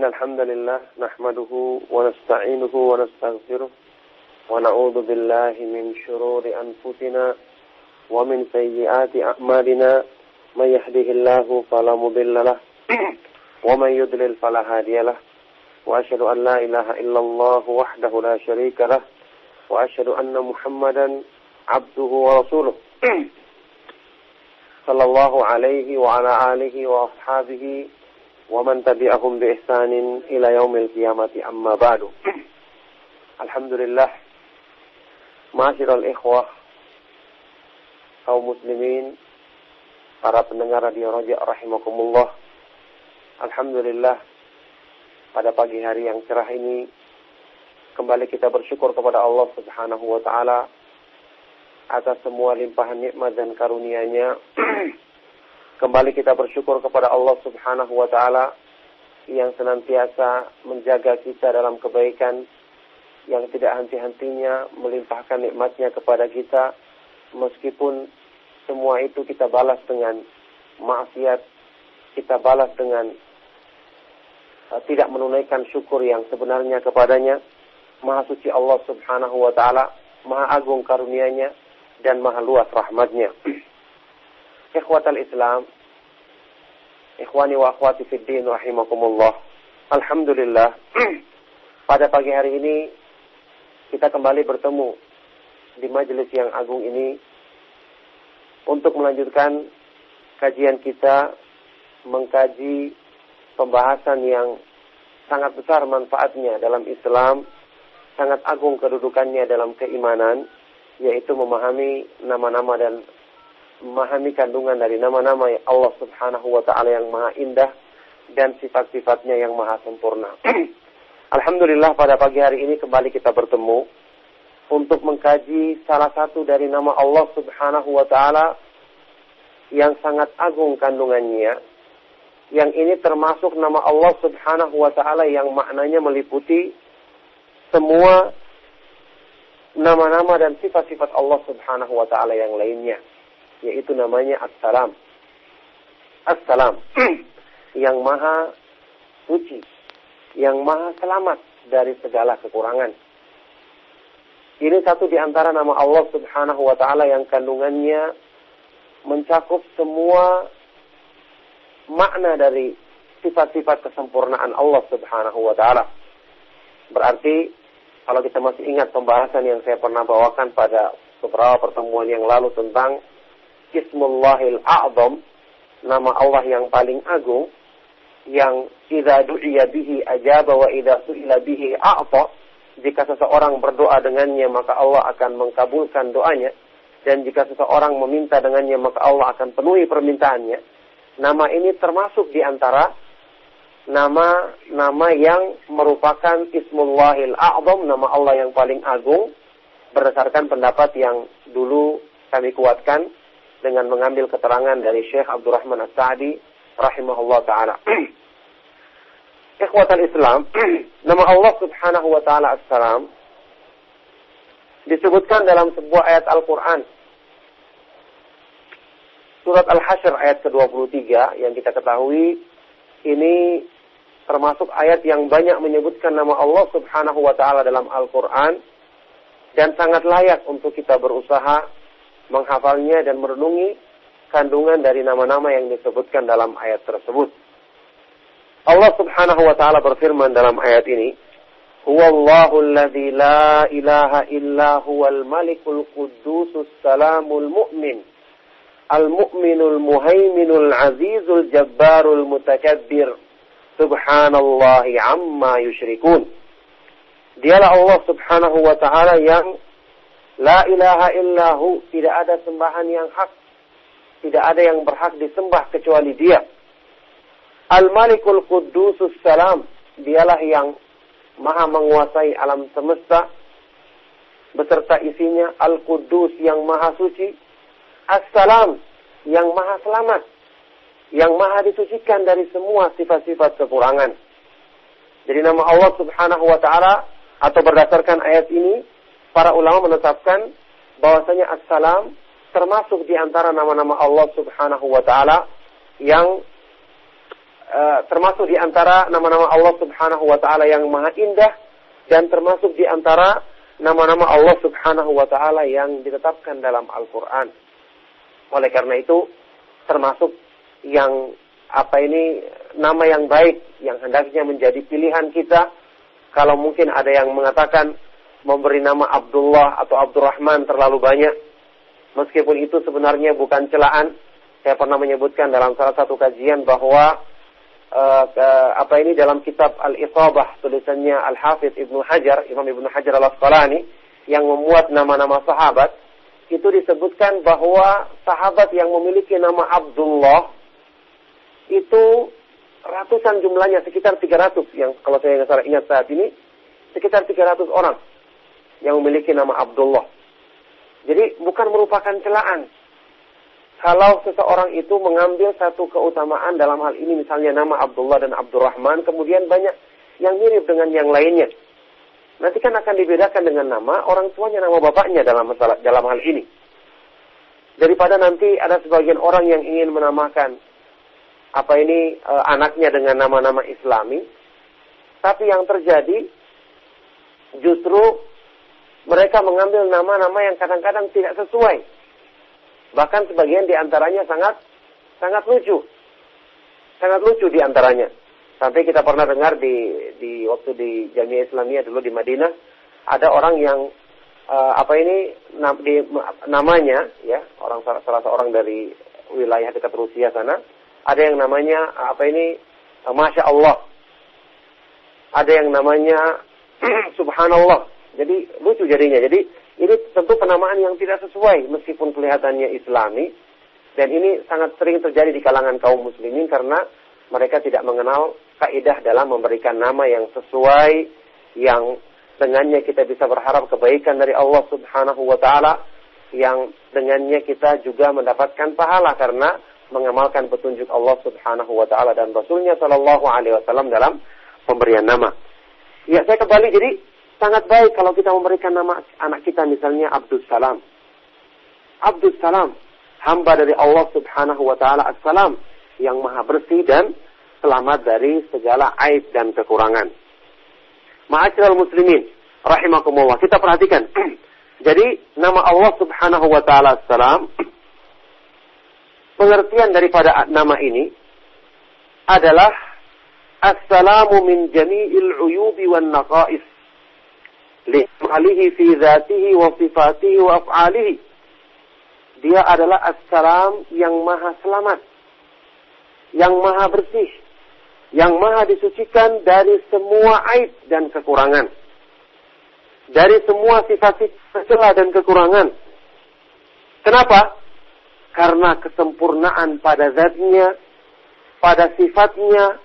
إن الحمد لله نحمده ونستعينه ونستغفره ونعوذ بالله من شرور أنفسنا ومن سيئات أعمالنا من يهده الله فلا مضل له ومن يضلل فلا هادي له وأشهد أن لا إله إلا الله وحده لا شريك له وأشهد أن محمدا عبده ورسوله صلى الله عليه وعلى آله وأصحابه ومن تبعهم بإحسان إلى يوم القيامة أما بعد. Alhamdulillah, ma'asyiral ikhwah, kaum muslimin, para pendengar radio Raja rahimakumullah. Alhamdulillah, pada pagi hari yang cerah ini kembali kita bersyukur kepada Allah Subhanahu wa taala atas semua limpahan nikmat dan karunia-Nya. Kembali kita bersyukur kepada Allah Subhanahu wa taala yang senantiasa menjaga kita dalam kebaikan, yang tidak henti-hentinya melimpahkan nikmat-Nya kepada kita, meskipun semua itu kita balas dengan maksiat, kita balas dengan tidak menunaikan syukur yang sebenarnya kepadanya. Maha suci Allah Subhanahu wa taala, maha agung karunia-Nya dan maha luas rahmat-Nya. Ikhwatal Islam, ikhwani wa akhwati fid din rahimakumullah. Alhamdulillah, pada pagi hari ini kita kembali bertemu di majelis yang agung ini untuk melanjutkan kajian kita mengkaji pembahasan yang sangat besar manfaatnya dalam Islam, sangat agung kedudukannya dalam keimanan, yaitu memahami nama-nama dan memahami kandungan dari nama-nama Allah Subhanahu wa taala yang maha indah dan sifat-sifatnya yang maha sempurna. Alhamdulillah, pada pagi hari ini kembali kita bertemu untuk mengkaji salah satu dari nama Allah Subhanahu wa taala yang sangat agung kandungannya. Yang ini termasuk nama Allah Subhanahu wa taala yang maknanya meliputi semua nama-nama dan sifat-sifat Allah Subhanahu wa taala yang lainnya, yaitu namanya As-Salam. As-Salam, yang maha suci, yang maha selamat dari segala kekurangan. Ini satu di antara nama Allah Subhanahu wa taala yang kandungannya mencakup semua makna dari sifat-sifat kesempurnaan Allah Subhanahu wa taala. Berarti kalau kita masih ingat pembahasan yang saya pernah bawakan pada beberapa pertemuan yang lalu tentang Ismullahil A'zam, nama Allah yang paling agung, yang idza du'iya bihi ajaba wa idza su'ila bihi a'ta. Jika seseorang berdoa dengannya maka Allah akan mengkabulkan doanya, dan jika seseorang meminta dengannya maka Allah akan penuhi permintaannya. Nama ini termasuk di antara nama-nama yang merupakan Ismullahil A'zam, nama Allah yang paling agung, berdasarkan pendapat yang dulu kami kuatkan dengan mengambil keterangan dari Syekh Abdurrahman As-Sa'di rahimahullah ta'ala. Ikhwatal Islam, nama Allah Subhanahu wa ta'ala As-Salam disebutkan dalam sebuah ayat Al-Quran, surat Al-Hasyr ayat ke-23, yang kita ketahui ini termasuk ayat yang banyak menyebutkan nama Allah Subhanahu wa ta'ala dalam Al-Quran, dan sangat layak untuk kita berusaha menghafalnya dan merenungi kandungan dari nama-nama yang disebutkan dalam ayat tersebut. Allah Subhanahu wa ta'ala berfirman dalam ayat ini, Huwallahu alladzi la ilaha illa huwal malikul quddusus salamul mu'min al-mu'minul muhaiminul azizul jabbarul mutakabbir subhanallahi amma yusyrikun. Dialah Allah Subhanahu wa ta'ala yang la ilaha illahu, tidak ada sembahan yang hak, tidak ada yang berhak disembah kecuali Dia. Al-Malikul Quddusus Salam, dialah yang maha menguasai alam semesta beserta isinya. Al-Quddus, yang maha suci. As-Salam, yang maha selamat, yang maha disucikan dari semua sifat-sifat kekurangan. Jadi nama Allah Subhanahu wa ta'ala, atau berdasarkan ayat ini, para ulama menetapkan bahwasanya As-Salam termasuk di antara nama-nama Allah Subhanahu wa ta'ala yang termasuk di antara nama-nama Allah Subhanahu wa taala yang maha indah, dan termasuk di antara nama-nama Allah Subhanahu wa taala yang ditetapkan dalam Al-Qur'an. Oleh karena itu termasuk yang nama yang baik yang hendaknya menjadi pilihan kita. Kalau mungkin ada yang mengatakan memberi nama Abdullah atau Abdurrahman terlalu banyak, meskipun itu sebenarnya bukan celaan. Saya pernah menyebutkan dalam salah satu kajian bahwa dalam kitab Al-Isabah, tulisannya Al-Hafidh Ibnu Hajar, Imam Ibnu Hajar Al-Asqalani, yang memuat nama-nama sahabat, itu disebutkan bahwa sahabat yang memiliki nama Abdullah itu ratusan jumlahnya, sekitar 300, yang kalau saya salah ingat saat ini, sekitar 300 orang yang memiliki nama Abdullah. Jadi bukan merupakan celaan kalau seseorang itu mengambil satu keutamaan dalam hal ini, misalnya nama Abdullah dan Abdurrahman, kemudian banyak yang mirip dengan yang lainnya. Nanti kan akan dibedakan dengan nama orang tuanya, nama bapaknya dalam hal ini. Daripada nanti ada sebagian orang yang ingin menamakan anaknya dengan nama-nama Islami, tapi yang terjadi justru mereka mengambil nama-nama yang kadang-kadang tidak sesuai. Bahkan sebagian di antaranya sangat lucu. Sangat lucu di antaranya. Sampai kita pernah dengar di waktu di Jamiah Islamiyah dulu di Madinah, ada orang yang namanya ya, salah seorang dari wilayah dekat Rusia sana, ada yang namanya Masya Allah. Ada yang namanya Subhanallah. Jadi lucu jadinya. Jadi ini tentu penamaan yang tidak sesuai meskipun kelihatannya Islami, dan ini sangat sering terjadi di kalangan kaum muslimin karena mereka tidak mengenal kaidah dalam memberikan nama yang sesuai, yang dengannya kita bisa berharap kebaikan dari Allah Subhanahu wa taala, yang dengannya kita juga mendapatkan pahala karena mengamalkan petunjuk Allah Subhanahu wa taala dan Rasulnya sallallahu alaihi wasallam dalam pemberian nama. Ya, saya kembali, jadi sangat baik kalau kita memberikan nama anak kita misalnya Abdus Salam. Abdus Salam, hamba dari Allah Subhanahu wa taala, As-Salam, yang maha bersih dan selamat dari segala aib dan kekurangan. Ma'asyiral muslimin rahimakumullah, kita perhatikan. Jadi nama Allah Subhanahu wa taala As-Salam, pengertian daripada nama ini adalah As-Salamu min jami'il uyubi wan naqais li'alihi fi dhatihi wa sifatihi wa af'alihi. Dia adalah As-Salam yang maha selamat, yang maha bersih, yang maha disucikan dari semua aib dan kekurangan, dari semua sifat-sifat celah dan kekurangan. Kenapa? Karena kesempurnaan pada zatnya, pada sifatnya,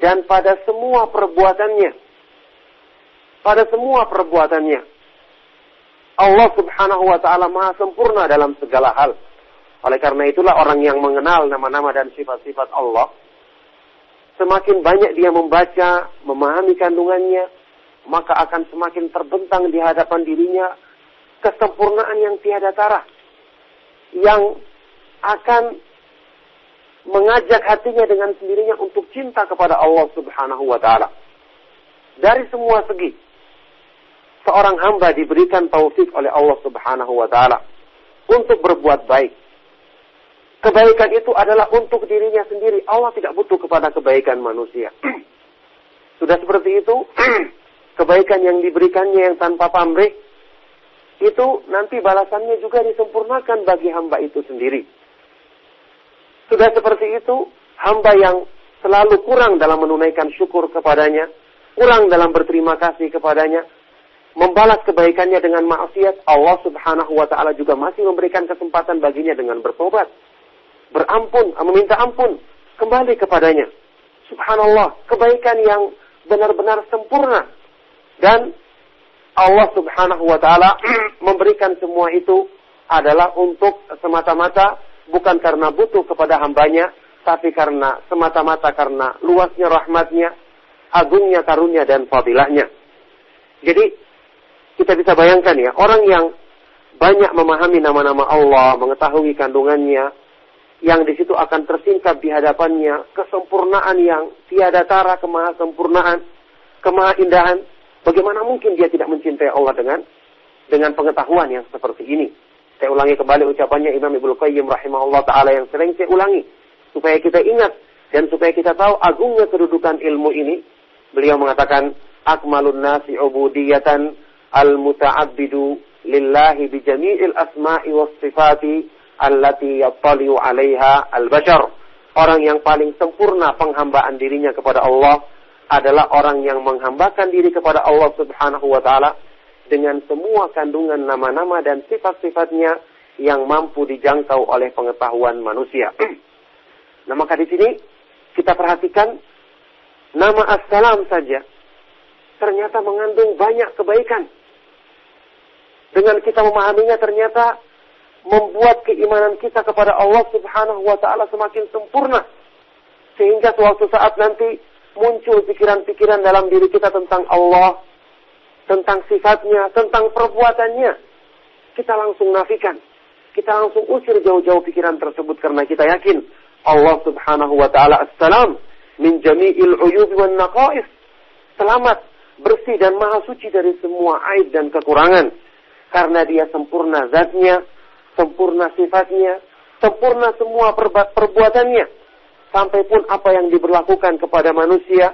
dan pada semua perbuatannya. Pada semua perbuatannya. Allah Subhanahu wa ta'ala maha sempurna dalam segala hal. Oleh karena itulah orang yang mengenal nama-nama dan sifat-sifat Allah, semakin banyak dia membaca, memahami kandungannya, maka akan semakin terbentang di hadapan dirinya kesempurnaan yang tiada tara, yang akan mengajak hatinya dengan sendirinya untuk cinta kepada Allah Subhanahu wa ta'ala. Dari semua segi, seorang hamba diberikan taufik oleh Allah Subhanahu wa ta'ala untuk berbuat baik. Kebaikan itu adalah untuk dirinya sendiri. Allah tidak butuh kepada kebaikan manusia. Sudah seperti itu, kebaikan yang diberikannya yang tanpa pamrih, itu nanti balasannya juga disempurnakan bagi hamba itu sendiri. Sudah seperti itu, hamba yang selalu kurang dalam menunaikan syukur kepadanya, kurang dalam berterima kasih kepadanya, membalas kebaikannya dengan maksiat, Allah Subhanahu wa ta'ala juga masih memberikan kesempatan baginya dengan bertobat, berampun, meminta ampun, kembali kepadanya. Subhanallah, kebaikan yang benar-benar sempurna. Dan Allah Subhanahu wa ta'ala memberikan semua itu adalah untuk semata-mata bukan karena butuh kepada hambanya, tapi karena semata-mata karena luasnya rahmatnya, agungnya karunia dan fadilahnya. Jadi kita bisa bayangkan ya, orang yang banyak memahami nama-nama Allah, mengetahui kandungannya, yang di situ akan tersingkap di hadapannya kesempurnaan yang tiada tara, kemahasempurnaan, kemahaindahan. Bagaimana mungkin dia tidak mencintai Allah dengan pengetahuan yang seperti ini? Saya ulangi kembali ucapannya Imam Ibnu Qayyim rahimahullah ta'ala yang sering saya ulangi, supaya kita ingat dan supaya kita tahu agungnya kedudukan ilmu ini. Beliau mengatakan, akmalun nasi ubudiyatan al-muta'abbidu lillahi bi jami'il asma'i was sifati allati yattali'u 'alaiha al-bashar. Orang yang paling sempurna penghambaan dirinya kepada Allah adalah orang yang menghambakan diri kepada Allah Subhanahu wa taala dengan semua kandungan nama-nama dan sifat-sifatnya yang mampu dijangkau oleh pengetahuan manusia. Nah, maka di sini kita perhatikan nama As-Salam saja ternyata mengandung banyak kebaikan. Dengan kita memahaminya ternyata membuat keimanan kita kepada Allah Subhanahu wa taala semakin sempurna. Sehingga suatu saat nanti muncul pikiran-pikiran dalam diri kita tentang Allah, tentang sifatnya, tentang perbuatannya. Kita langsung nafikan. Kita langsung usir jauh-jauh pikiran tersebut karena kita yakin Allah Subhanahu wa taala As-Salam min jami'il uyubi wan naqais. Selamat, bersih dan maha suci dari semua aib dan kekurangan. Karena dia sempurna zatnya, sempurna sifatnya, sempurna semua perbuatannya. Sampai pun apa yang diberlakukan kepada manusia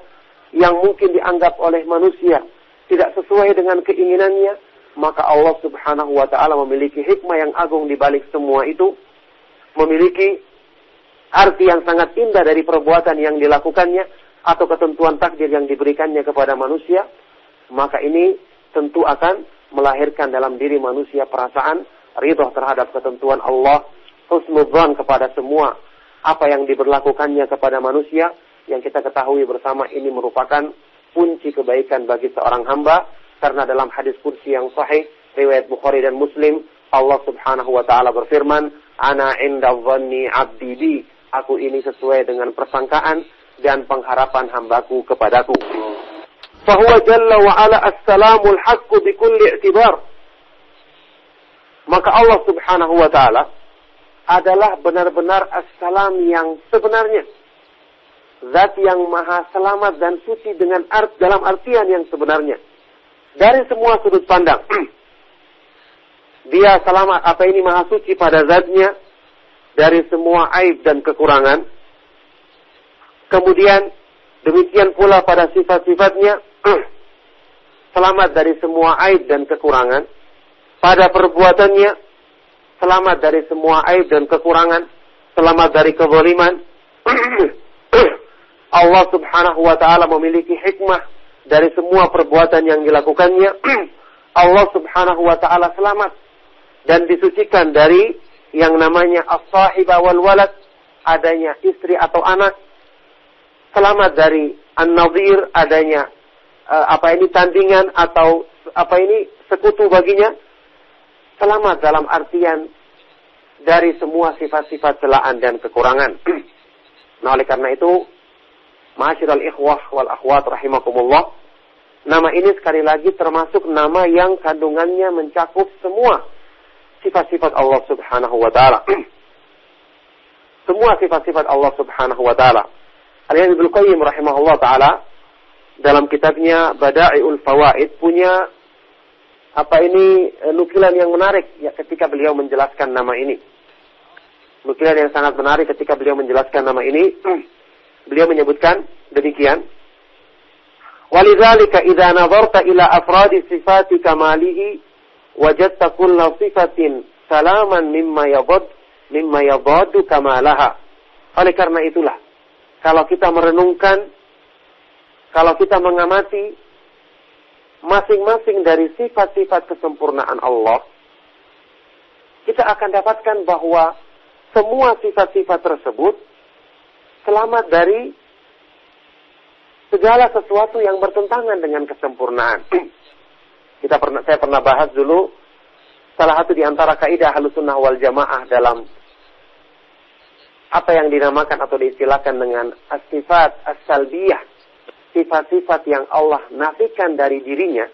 yang mungkin dianggap oleh manusia tidak sesuai dengan keinginannya, maka Allah Subhanahu wa taala memiliki hikmah yang agung di balik semua itu, memiliki arti yang sangat indah dari perbuatan yang dilakukannya atau ketentuan takdir yang diberikannya kepada manusia. Maka ini tentu akan melahirkan dalam diri manusia perasaan ridha terhadap ketentuan Allah, husnudzan kepada semua apa yang diberlakukannya kepada manusia, yang kita ketahui bersama ini merupakan kunci kebaikan bagi seorang hamba. Karena dalam hadis qudsi yang sahih riwayat Bukhari dan Muslim, Allah Subhanahu wa taala berfirman, ana inda dhanni 'abdi bi, aku ini sesuai dengan persangkaan dan pengharapan hambaku kepadaku. Fahuwa jalla wa ala as-salamul haqqu bi kulli i'tibar. Maka Allah Subhanahu wa taala adalah benar-benar as-salam yang sebenarnya. Zat yang maha selamat dan suci dengan dalam artian yang sebenarnya. Dari semua sudut pandang. Dia selamat, ini maha suci pada zatnya dari semua aib dan kekurangan. Kemudian demikian pula pada sifat-sifatnya selamat dari semua aib dan kekurangan. Pada perbuatannya selamat dari semua aib dan kekurangan, selamat dari kezaliman. Allah Subhanahu wa taala memiliki hikmah dari semua perbuatan yang dilakukannya. Allah Subhanahu wa taala selamat dan disucikan dari yang namanya as-sahiba wal walad, adanya istri atau anak. Selamat dari an-nadhir, adanya tandingan atau sekutu baginya. Selamat dalam artian dari semua sifat-sifat celaan dan kekurangan. Nah, oleh karena itu, ma'asyiral ikhwah wal akhwat rahimakumullah, nama ini sekali lagi termasuk nama yang kandungannya mencakup semua sifat-sifat Allah Subhanahu wa taala. Semua sifat-sifat Allah Subhanahu wa taala. Al-Imam Ibnu Qayyim rahimahullah taala dalam kitabnya Bada'iul Fawaid punya nukilan yang menarik ya ketika beliau menjelaskan nama ini. Nukilan yang sangat menarik ketika beliau menjelaskan nama ini. Beliau menyebutkan demikian. Walidzalika idza nadharta ila afradi sifati kamalihi wajadta kulla sifatin salaman mimma yadaddu kamalaha. Oleh karena itulah, kalau kita merenungkan, kalau kita mengamati masing-masing dari sifat-sifat kesempurnaan Allah, kita akan dapatkan bahwa semua sifat-sifat tersebut selamat dari segala sesuatu yang bertentangan dengan kesempurnaan. Saya pernah bahas dulu salah satu di antara kaidah Ahlussunnah wal Jamaah dalam apa yang dinamakan atau diistilahkan dengan as-sifat as-salbiyah, sifat-sifat yang Allah nafikan dari dirinya.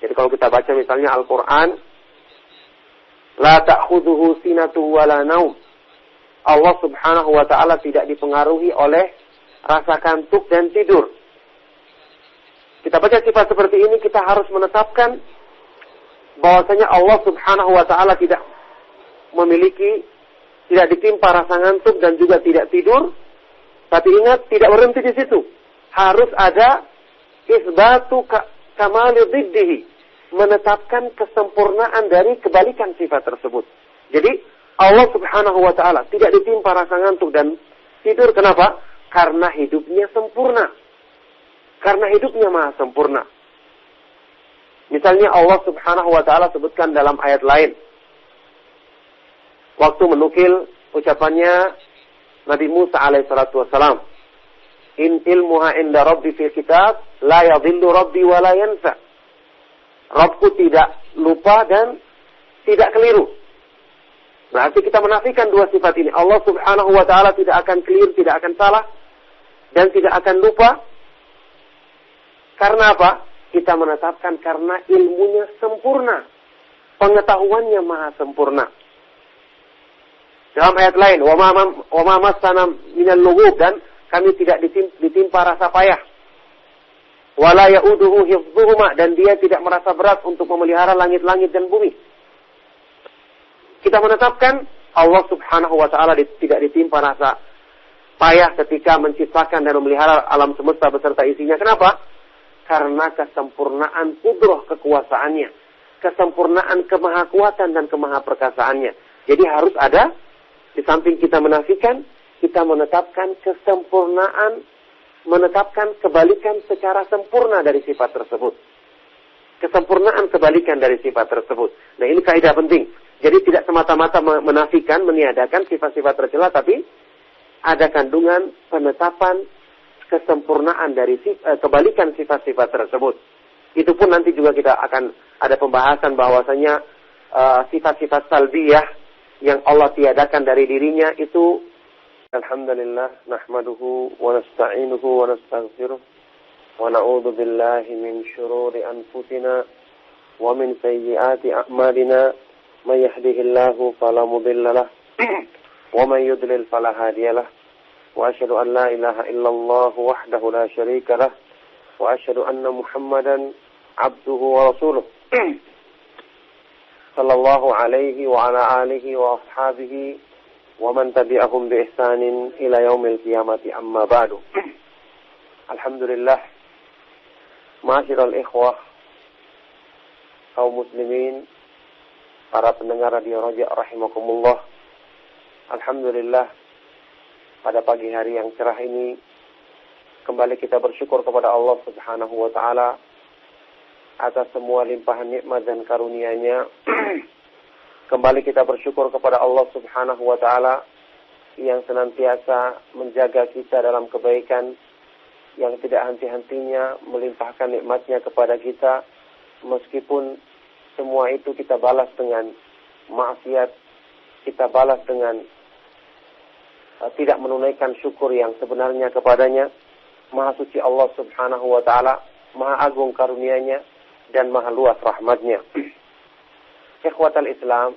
Jadi kalau kita baca misalnya Al-Quran, la ta'khudhuhu sinatu wa la naum, Allah Subhanahu wa ta'ala tidak dipengaruhi oleh rasa kantuk dan tidur. Kita baca sifat seperti ini, kita harus menetapkan bahwasanya Allah Subhanahu wa ta'ala tidak memiliki, tidak ditimpa rasa ngantuk dan juga tidak tidur. Tapi ingat, tidak berhenti di situ. Harus ada isbatu kamali dhiddihi, menetapkan kesempurnaan dari kebalikan sifat tersebut. Jadi Allah Subhanahu wa ta'ala tidak ditimpa rasa ngantuk dan tidur. Kenapa? Karena hidupnya sempurna. Karena hidupnya maha sempurna. Misalnya Allah Subhanahu wa ta'ala sebutkan dalam ayat lain, waktu menukil ucapannya Nabi Musa alaihissalatu wassalam, in ilmuha inda rabbi fil kitab la yadhillu rabbi wa la yansa. Rabbku tidak lupa dan tidak keliru. Berarti kita menafikan dua sifat ini. Allah Subhanahu wa ta'ala tidak akan keliru, tidak akan salah, dan tidak akan lupa. Karena apa? Kita menetapkan karena ilmunya sempurna. Pengetahuannya maha sempurna. Dalam ayat lain, wa ma massana minal lughub, dan kami tidak ditimpa rasa payah. Wala ya'uduhu hifdhuhuma, dan dia tidak merasa berat untuk memelihara langit-langit dan bumi. Kita menetapkan Allah Subhanahu wa ta'ala tidak ditimpa rasa payah ketika menciptakan dan memelihara alam semesta beserta isinya. Kenapa? Karena kesempurnaan kudroh kekuasaannya, kesempurnaan kemahakuatan dan kemahaperkasaannya. Jadi harus ada, di samping kita menafikan, kita menetapkan kesempurnaan, menetapkan kebalikan secara sempurna dari sifat tersebut. Kesempurnaan kebalikan dari sifat tersebut. Nah, ini kaidah penting. Jadi tidak semata-mata menafikan, meniadakan sifat-sifat tercela, tapi ada kandungan penetapan kesempurnaan dari kebalikan sifat-sifat tersebut. Itu pun nanti juga kita akan ada pembahasan bahwasanya sifat-sifat salbiyah yang Allah tiadakan dari dirinya itu. Alhamdulillah, nahmaduhu wa nasta'inuhu wa nastaghfiruh wa na'udzu billahi min syururi anfusina wa min sayyiati a'malina. من يهده الله فلا مضل له ومن يضلل فلا هادي له وأشهد أن لا إله إلا الله وحده لا شريك له وأشهد أن محمدا عبده ورسوله صلى الله عليه وعلى آله وأصحابه ومن تبعهم بإحسان إلى يوم القيامة أما بعد. الحمد لله معاشر الإخوة kaum muslimin, para pendengar Radio Roja rahimakumullah. Alhamdulillah, pada pagi hari yang cerah ini kembali kita bersyukur kepada Allah Subhanahu wa ta'ala atas semua limpahan nikmat dan karunia-Nya. Kembali kita bersyukur kepada Allah Subhanahu wa ta'ala yang senantiasa menjaga kita dalam kebaikan, yang tidak henti-hentinya melimpahkan nikmat-Nya kepada kita, meskipun semua itu kita balas dengan maksiat, kita balas dengan tidak menunaikan syukur yang sebenarnya kepadanya. Maha suci Allah Subhanahu wa ta'ala, maha agung karunia-Nya dan maha luas rahmat-Nya. Ikhwatal Islam,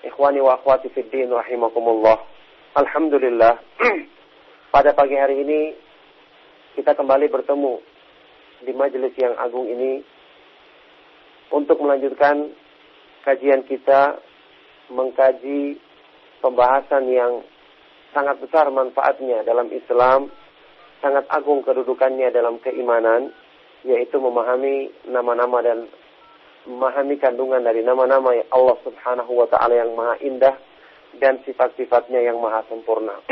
ikhwani wa akhwati fid din rahimakumullah. Alhamdulillah, pada pagi hari ini kita kembali bertemu di majelis yang agung ini untuk melanjutkan kajian kita, mengkaji pembahasan yang sangat besar manfaatnya dalam Islam, sangat agung kedudukannya dalam keimanan, yaitu memahami nama-nama dan memahami kandungan dari nama-nama Allah Subhanahu wa ta'ala yang maha indah dan sifat-sifatnya yang maha sempurna.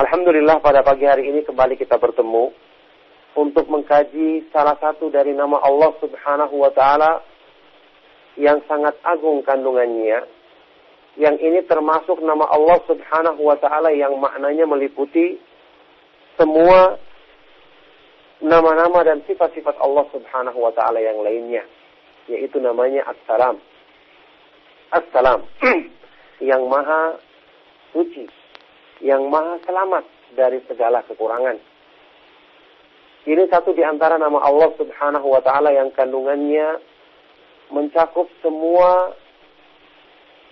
Alhamdulillah, pada pagi hari ini kembali kita bertemu untuk mengkaji salah satu dari nama Allah Subhanahu wa ta'ala yang sangat agung kandungannya. Yang ini termasuk nama Allah Subhanahu wa ta'ala yang maknanya meliputi semua nama-nama dan sifat-sifat Allah Subhanahu wa ta'ala yang lainnya, yaitu namanya As-Salam. As-Salam yang maha suci, yang maha selamat dari segala kekurangan. Ini satu di antara nama Allah Subhanahu wa ta'ala yang kandungannya mencakup semua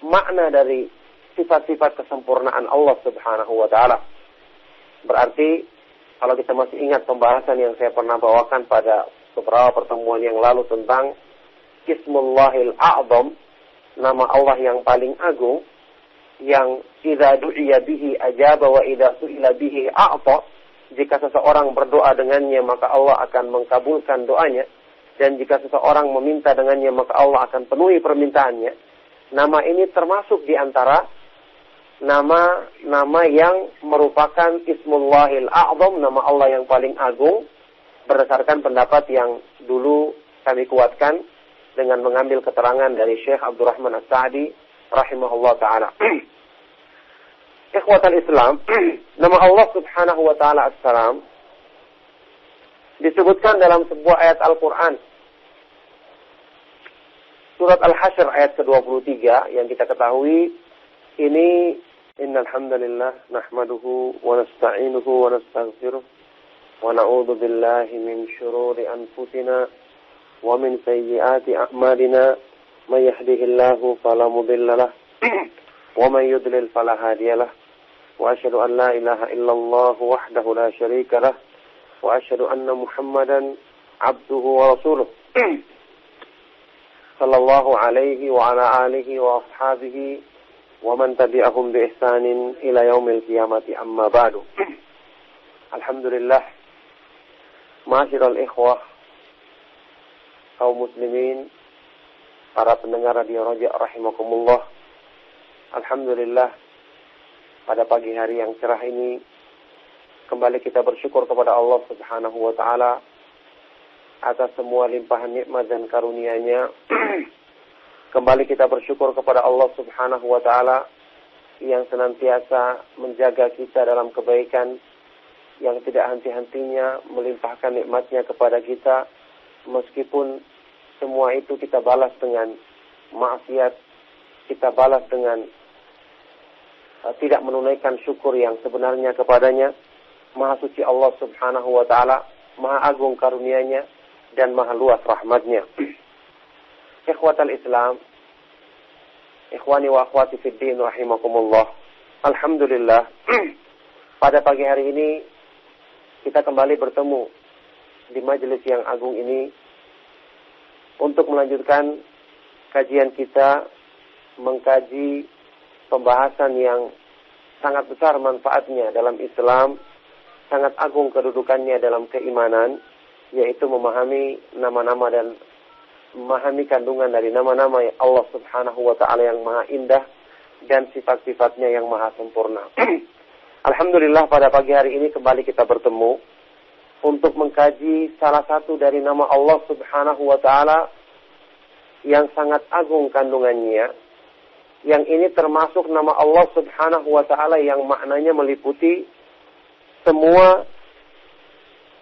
makna dari sifat-sifat kesempurnaan Allah Subhanahu wa taala. Berarti kalau kita masih ingat pembahasan yang saya pernah bawakan pada beberapa pertemuan yang lalu tentang Ismullahil A'zam, nama Allah yang paling agung, yang idza du'iya bihi ajaba wa idza su'ila bihi a'ta. Jika seseorang berdoa dengannya maka Allah akan mengkabulkan doanya, dan jika seseorang meminta dengannya maka Allah akan penuhi permintaannya. Nama ini termasuk di antara nama-nama yang merupakan Ismullahil A'zam, nama Allah yang paling agung, berdasarkan pendapat yang dulu kami kuatkan dengan mengambil keterangan dari Syekh Abdurrahman As-Sa'di rahimahullah ta'ala. Ikhwatal Islam, nama Allah Subhanahu wa ta'ala As-Salam disebutkan dalam sebuah ayat Al-Quran. Surat Al-Hasyr ayat ke-23 yang kita ketahui ini, innal hamdalillah nahmaduhu wa nasta'inuhu wa nastaghfiruh wa na'udzu billahi min syururi anfusina wa min sayyiati a'malina may yahdihillahu fala mudilla lahu wa may yudlil fala hadiyalah wa asyhadu an la ilaha illallah wahdahu la syarika lah wa asyhadu anna Muhammadan abduhu wa rasuluh sallallahu alaihi wa ala alihi wa ashabihi wa man tabi'ahum bi ihsanin ila yaumil qiyamati amma ba'du. Alhamdulillah, ma'asyiral ikhwah, kaum muslimin, para pendengar radio Raja rahimakumullah. Alhamdulillah, pada pagi hari yang cerah ini kembali kita bersyukur kepada Allah Subhanahu wa taala atas semua limpahan nikmat dan karunia-Nya. Kembali kita bersyukur kepada Allah Subhanahu wa taala yang senantiasa menjaga kita dalam kebaikan, yang tidak henti-hentinya melimpahkan nikmat-Nya kepada kita, meskipun semua itu kita balas dengan maksiat, kita balas dengan tidak menunaikan syukur yang sebenarnya kepadanya. Maha suci Allah Subhanahu wa taala, maha agung karunia-Nya dan maha luas rahmat-Nya. Ikhwatal Islam, ikhwani wa akhwati fid din rahimakumullah. Alhamdulillah, pada pagi hari ini kita kembali bertemu di majelis yang agung ini untuk melanjutkan kajian kita, mengkaji pembahasan yang sangat besar manfaatnya dalam Islam, sangat agung kedudukannya dalam keimanan, yaitu memahami nama-nama dan memahami kandungan dari nama-nama Allah Subhanahu wa ta'ala yang maha indah dan sifat-sifatnya yang maha sempurna. Alhamdulillah, pada pagi hari ini kembali kita bertemu untuk mengkaji salah satu dari nama Allah Subhanahu wa ta'ala yang sangat agung kandungannya, yang ini termasuk nama Allah Subhanahu wa ta'ala yang maknanya meliputi semua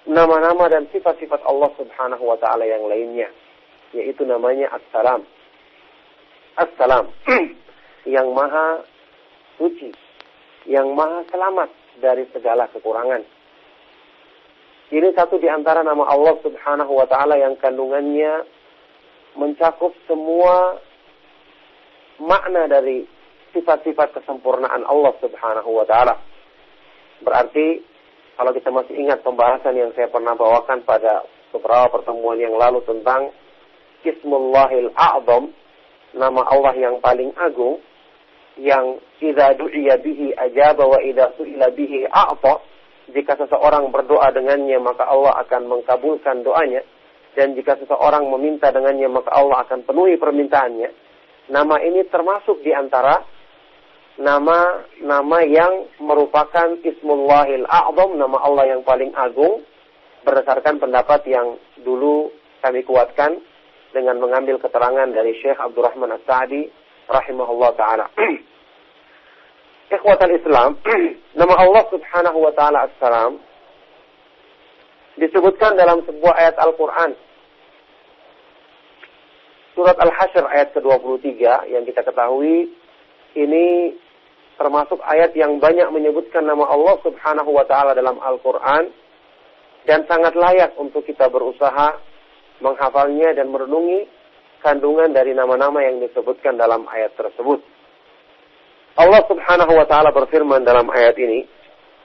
nama-nama dan sifat-sifat Allah Subhanahu wa ta'ala yang lainnya, yaitu namanya As-Salam. As-Salam yang maha suci, yang maha selamat dari segala kekurangan. Ini satu di antara nama Allah Subhanahu wa ta'ala yang kandungannya mencakup semua makna dari sifat-sifat kesempurnaan Allah Subhanahu wa ta'ala. Berarti kalau kita masih ingat pembahasan yang saya pernah bawakan pada beberapa pertemuan yang lalu tentang Ismullahil A'zam, nama Allah yang paling agung, yang idza du'iya bihi ajaba wa idza su'ila bihi a'ta. Jika seseorang berdoa dengannya maka Allah akan mengkabulkan doanya, dan jika seseorang meminta dengannya maka Allah akan penuhi permintaannya. Nama ini termasuk di antara nama-nama yang merupakan Ismullahil A'zam, nama Allah yang paling agung, berdasarkan pendapat yang dulu kami kuatkan dengan mengambil keterangan dari Syekh Abdurrahman As-Sa'di rahimahullah ta'ala. Ikhwatal Islam, nama Allah Subhanahu wa ta'ala As-Salam disebutkan dalam sebuah ayat Al-Quran. Surat Al-Hasyr ayat ke-23 yang kita ketahui ini termasuk ayat yang banyak menyebutkan nama Allah Subhanahu wa ta'ala dalam Al-Quran, dan sangat layak untuk kita berusaha menghafalnya dan merenungi kandungan dari nama-nama yang disebutkan dalam ayat tersebut. Allah Subhanahu wa taala berfirman dalam ayat ini,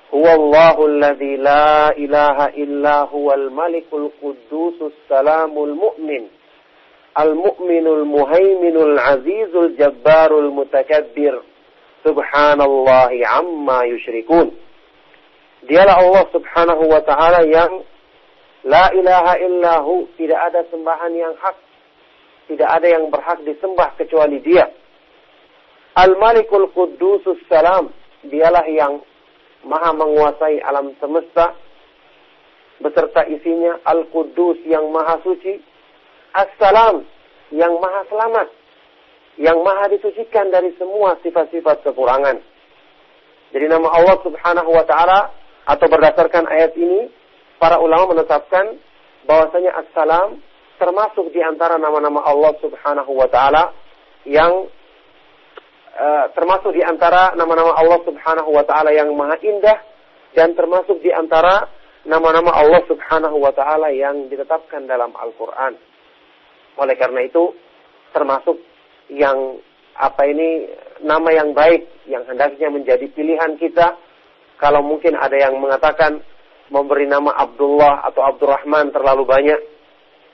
"Huwallahu alladzi la ilaha illa huwal malikul quddusus salamul mu'min, al-mu'minul muhaiminul azizul jabbarul mutakabbir, subhanallahi amma yusyrikun." Dialah Allah Subhanahu wa taala yang la ilaha illahu, tidak ada sembahan yang hak, tidak ada yang berhak disembah kecuali Dia. Al-Malikul Quddusus Salam, Dialah yang maha menguasai alam semesta beserta isinya. Al-Quddus, yang maha suci. As-Salam, yang maha selamat, yang maha disucikan dari semua sifat-sifat kekurangan. Jadi nama Allah Subhanahu wa taala, atau berdasarkan ayat ini, para ulama menetapkan bahwasanya As-Salam termasuk di antara nama-nama Allah Subhanahu wa taala yang termasuk di antara nama-nama Allah Subhanahu wa taala yang maha indah, dan termasuk di antara nama-nama Allah Subhanahu wa taala yang ditetapkan dalam Al-Qur'an. Oleh karena itu termasuk yang nama yang baik yang hendaknya menjadi pilihan kita. Kalau mungkin ada yang mengatakan memberi nama Abdullah atau Abdurrahman terlalu banyak,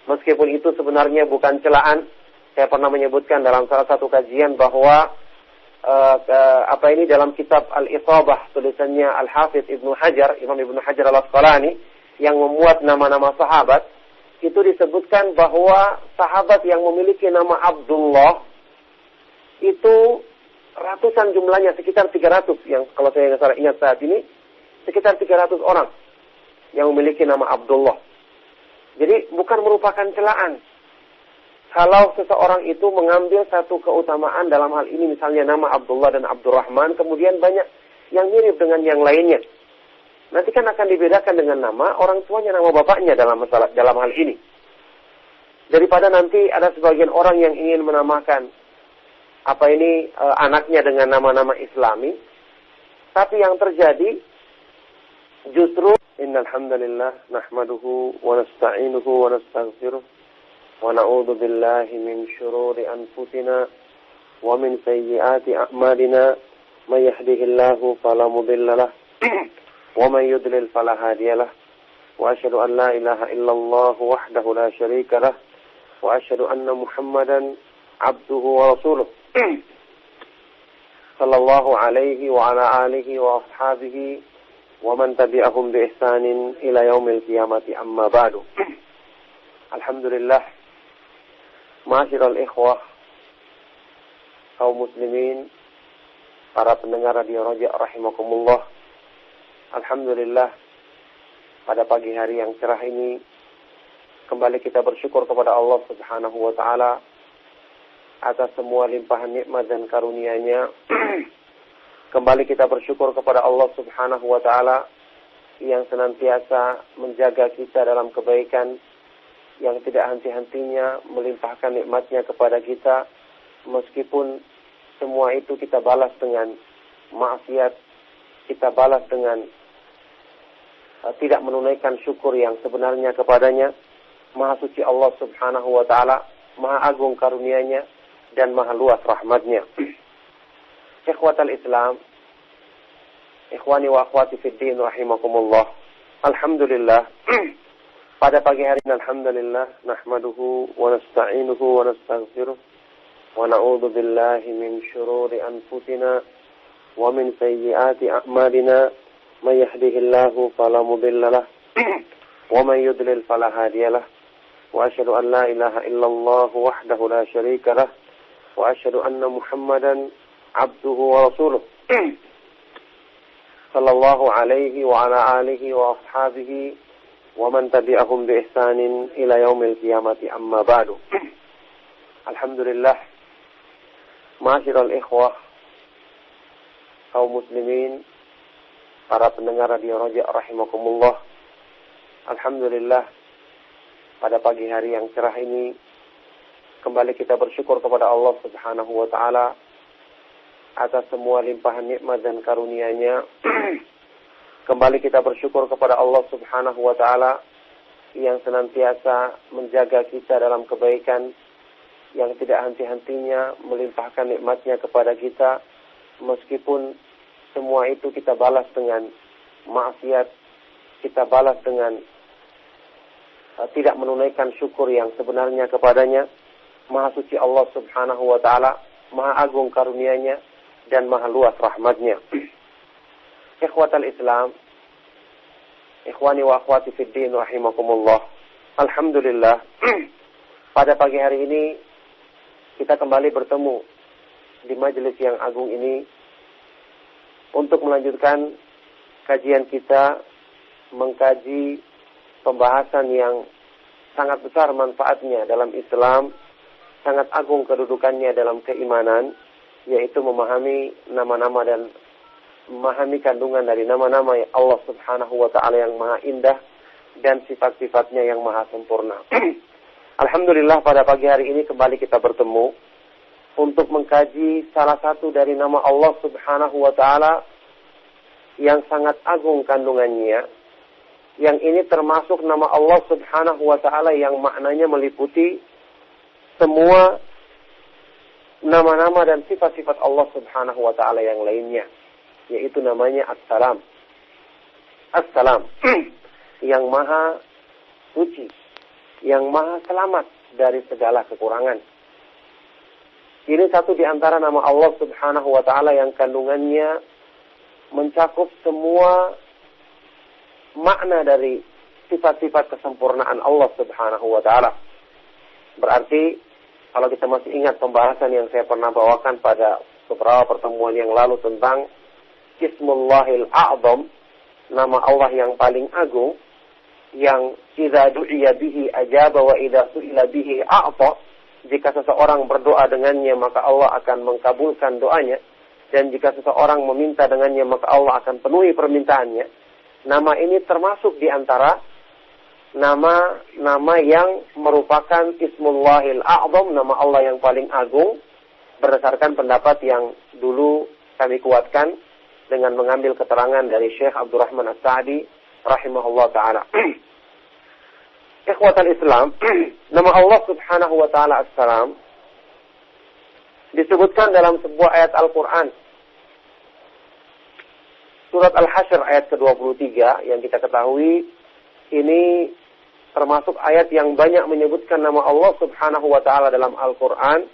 meskipun itu sebenarnya bukan celaan. Saya pernah menyebutkan dalam salah satu kajian bahwa dalam kitab Al-Isabah, tulisannya Al-Hafidh Ibnu Hajar, Imam Ibnu Hajar Al-Asqalani, yang memuat nama-nama sahabat, itu disebutkan bahwa sahabat yang memiliki nama Abdullah itu ratusan jumlahnya, sekitar 300, yang kalau saya salah ingat saat ini, sekitar 300 orang yang memiliki nama Abdullah. Jadi bukan merupakan celaan kalau seseorang itu mengambil satu keutamaan, dalam hal ini misalnya nama Abdullah dan Abdurrahman, kemudian banyak yang mirip dengan yang lainnya. Nanti kan akan dibedakan dengan nama orang tuanya, nama bapaknya dalam hal ini. Daripada nanti ada sebagian orang yang ingin menamakan anaknya dengan nama-nama Islami, tapi yang terjadi justru innal hamdalillah nahmaduhu wa nasta'inuhu wa nastaghfiruh wa na'udzu billahi min shururi anfusina wa min sayyiati a'malina, may yahdihillahu fala mudilla lahu wa may yudlil fala hadiya lahu, wa asyhadu an la ilaha illallah wahdahu la syarika lahu wa asyhadu anna Muhammadan abduhu wa rasuluh sallallahu alaihi wa ala alihi wa ashabihi wa man tabi'ahum bi ihsanin ila yaumil qiyamati amma ba'du. Alhamdulillah, ma'asyiral ikhwah, kaum muslimin, para pendengar Radio Raja rahimakumullah. Alhamdulillah, pada pagi hari yang cerah ini kembali kita bersyukur kepada Allah Subhanahu wa taala atas semua limpahan nikmat dan karunia-Nya. Kembali kita bersyukur kepada Allah Subhanahu wa taala yang senantiasa menjaga kita dalam kebaikan, yang tidak henti-hentinya melimpahkan nikmatnya kepada kita, meskipun semua itu kita balas dengan maksiat, kita balas dengan tidak menunaikan syukur yang sebenarnya kepadanya. Maha suci Allah Subhanahu wa taala, maha agung karunia-Nya dan maha luas rahmat-Nya. Ikhwatal Islam, ikhwani wa akhwati fid din rahimakumullah. Alhamdulillah, pada pagi hari ini alhamdulillah nahmaduhu wa nasta'inuhu wa nastaghfiruh wa na'udzu billahi min shururi anfusina wa min sayyiati a'malina, may yahdihillahu fala mudilla lahu wa may yudlil fala hadiya lahu, wa asyhadu an la ilaha illallah wahdahu la syarika lahu wa asyhadu anna Muhammadan abduhu wa rasuluh sallallahu alaihi wa ala alihi wa ashabihi wa man tabi'ahum bi ihsanin ila yaumil qiyamati amma ba'du. Alhamdulillah, ma'asyiral ikhwah, kaum muslimin, para pendengar Radio Raja rahimakumullah. Alhamdulillah, pada pagi hari yang cerah ini kembali kita bersyukur kepada Allah Subhanahu wa taala atas semua limpahan nikmat dan karunia-Nya. Kembali kita bersyukur kepada Allah Subhanahu wa taala yang senantiasa menjaga kita dalam kebaikan, yang tidak henti-hentinya melimpahkan nikmatnya kepada kita, meskipun semua itu kita balas dengan maksiat, kita balas dengan tidak menunaikan syukur yang sebenarnya kepadanya. Maha suci Allah subhanahu wa ta'ala, maha agung karunia-Nya, dan maha luas rahmat-Nya. Ikhwatal Islam, ikhwani wa akhwati fid din rahimakumullah. Alhamdulillah, pada pagi hari ini kita kembali bertemu di majelis yang agung ini untuk melanjutkan kajian kita, mengkaji pembahasan yang sangat besar manfaatnya dalam Islam, sangat agung kedudukannya dalam keimanan, yaitu memahami nama-nama dan memahami kandungan dari nama-nama Allah subhanahu wa ta'ala yang maha indah dan sifat-sifatnya yang maha sempurna. Alhamdulillah, pada pagi hari ini kembali kita bertemu untuk mengkaji salah satu dari nama Allah subhanahu wa ta'ala yang sangat agung kandungannya. Yang ini termasuk nama Allah subhanahu wa ta'ala yang maknanya meliputi semua nama-nama dan sifat-sifat Allah subhanahu wa ta'ala yang lainnya, yaitu namanya As-Salam. As-Salam, yang maha suci, yang maha selamat dari segala kekurangan. Ini satu di antara nama Allah subhanahu wa ta'ala yang kandungannya mencakup semua makna dari sifat-sifat kesempurnaan Allah subhanahu wa ta'ala. Berarti, kalau kita masih ingat pembahasan yang saya pernah bawakan pada beberapa pertemuan yang lalu tentang Ismullahil A'zam, nama Allah yang paling agung, yang idza du'iya bihi ajaba wa idza su'ila bihi a'ta. Jika seseorang berdoa dengannya, maka Allah akan mengkabulkan doanya, dan jika seseorang meminta dengannya, maka Allah akan penuhi permintaannya. Nama ini termasuk di antara nama-nama yang merupakan Ismullahil A'zam, nama Allah yang paling agung, berdasarkan pendapat yang dulu kami kuatkan dengan mengambil keterangan dari Syekh Abdurrahman As-Sa'di rahimahullah ta'ala. Ikhwatal Islam, nama Allah subhanahu wa ta'ala As-Salam disebutkan dalam sebuah ayat Al-Quran. Surat Al-Hasyr ayat ke-23 yang kita ketahui, ini termasuk ayat yang banyak menyebutkan nama Allah subhanahu wa ta'ala dalam Al-Quran,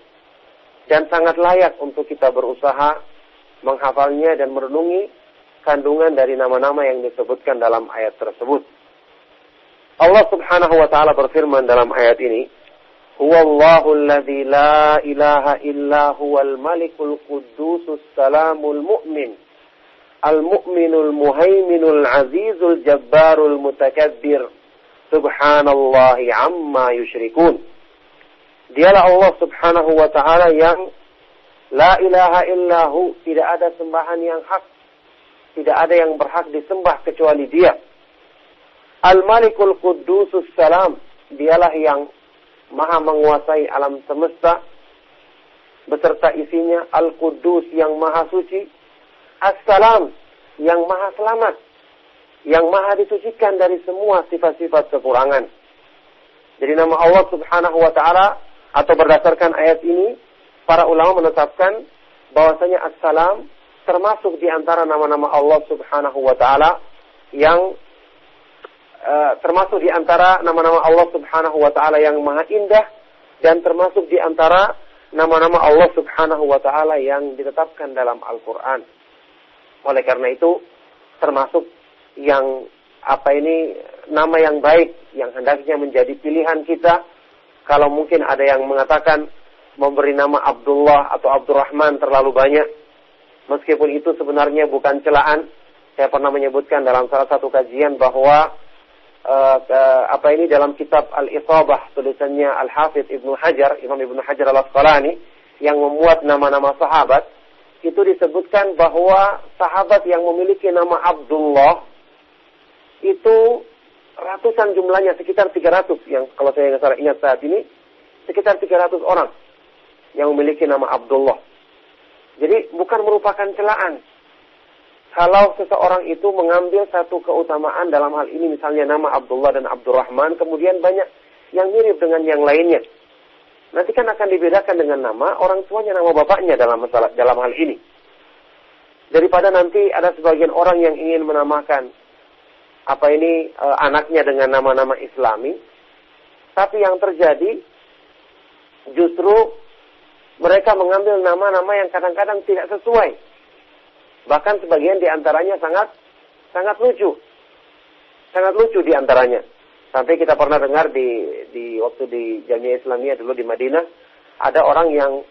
dan sangat layak untuk kita berusaha menghafalnya dan merenungi kandungan dari nama-nama yang disebutkan dalam ayat tersebut. Allah subhanahu wa ta'ala berfirman dalam ayat ini, Huwallahu alladzi la ilaha illa huwal malikul quddusus salamul mu'min, al-mu'minul muhaiminul azizul jabbarul mutakabbir, subhanallahi amma yusyrikun. Dialah Allah subhanahu wa ta'ala yang la ilaha illahu, tidak ada sembahan yang hak, tidak ada yang berhak disembah kecuali Dia. Al-Malikul Quddusus Salam, Dialah yang maha menguasai alam semesta beserta isinya. Al-Quddus, yang maha suci. As-Salam, yang maha selamat, yang maha disucikan dari semua sifat-sifat kekurangan. Jadi nama Allah subhanahu wa ta'ala, atau berdasarkan ayat ini, para ulama menetapkan bahwasanya As-Salam termasuk di antara nama-nama Allah subhanahu wa ta'ala yang termasuk di antara nama-nama Allah subhanahu wa ta'ala yang maha indah, dan termasuk di antara nama-nama Allah subhanahu wa ta'ala yang ditetapkan dalam Al-Quran. Oleh karena itu, termasuk yang nama yang baik, yang hendaknya menjadi pilihan kita. Kalau mungkin ada yang mengatakan memberi nama Abdullah atau Abdurrahman terlalu banyak, meskipun itu sebenarnya bukan celaan. Saya pernah menyebutkan dalam salah satu kajian bahwa dalam kitab Al-Isabah, tulisannya Al-Hafidh Ibnu Hajar, Imam Ibnu Hajar Al-Asqalani, yang memuat nama-nama sahabat, itu disebutkan bahwa sahabat yang memiliki nama Abdullah itu ratusan jumlahnya, sekitar 300, yang kalau saya nggak salah ingat saat ini, sekitar 300 orang yang memiliki nama Abdullah. Jadi bukan merupakan celaan kalau seseorang itu mengambil satu keutamaan, dalam hal ini misalnya nama Abdullah dan Abdurrahman, kemudian banyak yang mirip dengan yang lainnya. Nanti kan akan dibedakan dengan nama orang tuanya, nama bapaknya dalam hal ini. daripada nanti ada sebagian orang yang ingin menamakan anaknya dengan nama-nama Islami, tapi yang terjadi justru mereka mengambil nama-nama yang kadang-kadang tidak sesuai. Bahkan sebagian di antaranya sangat lucu. Sangat lucu di antaranya. Sampai kita pernah dengar di waktu di Jamiah Islamiyah dulu di Madinah, ada orang yang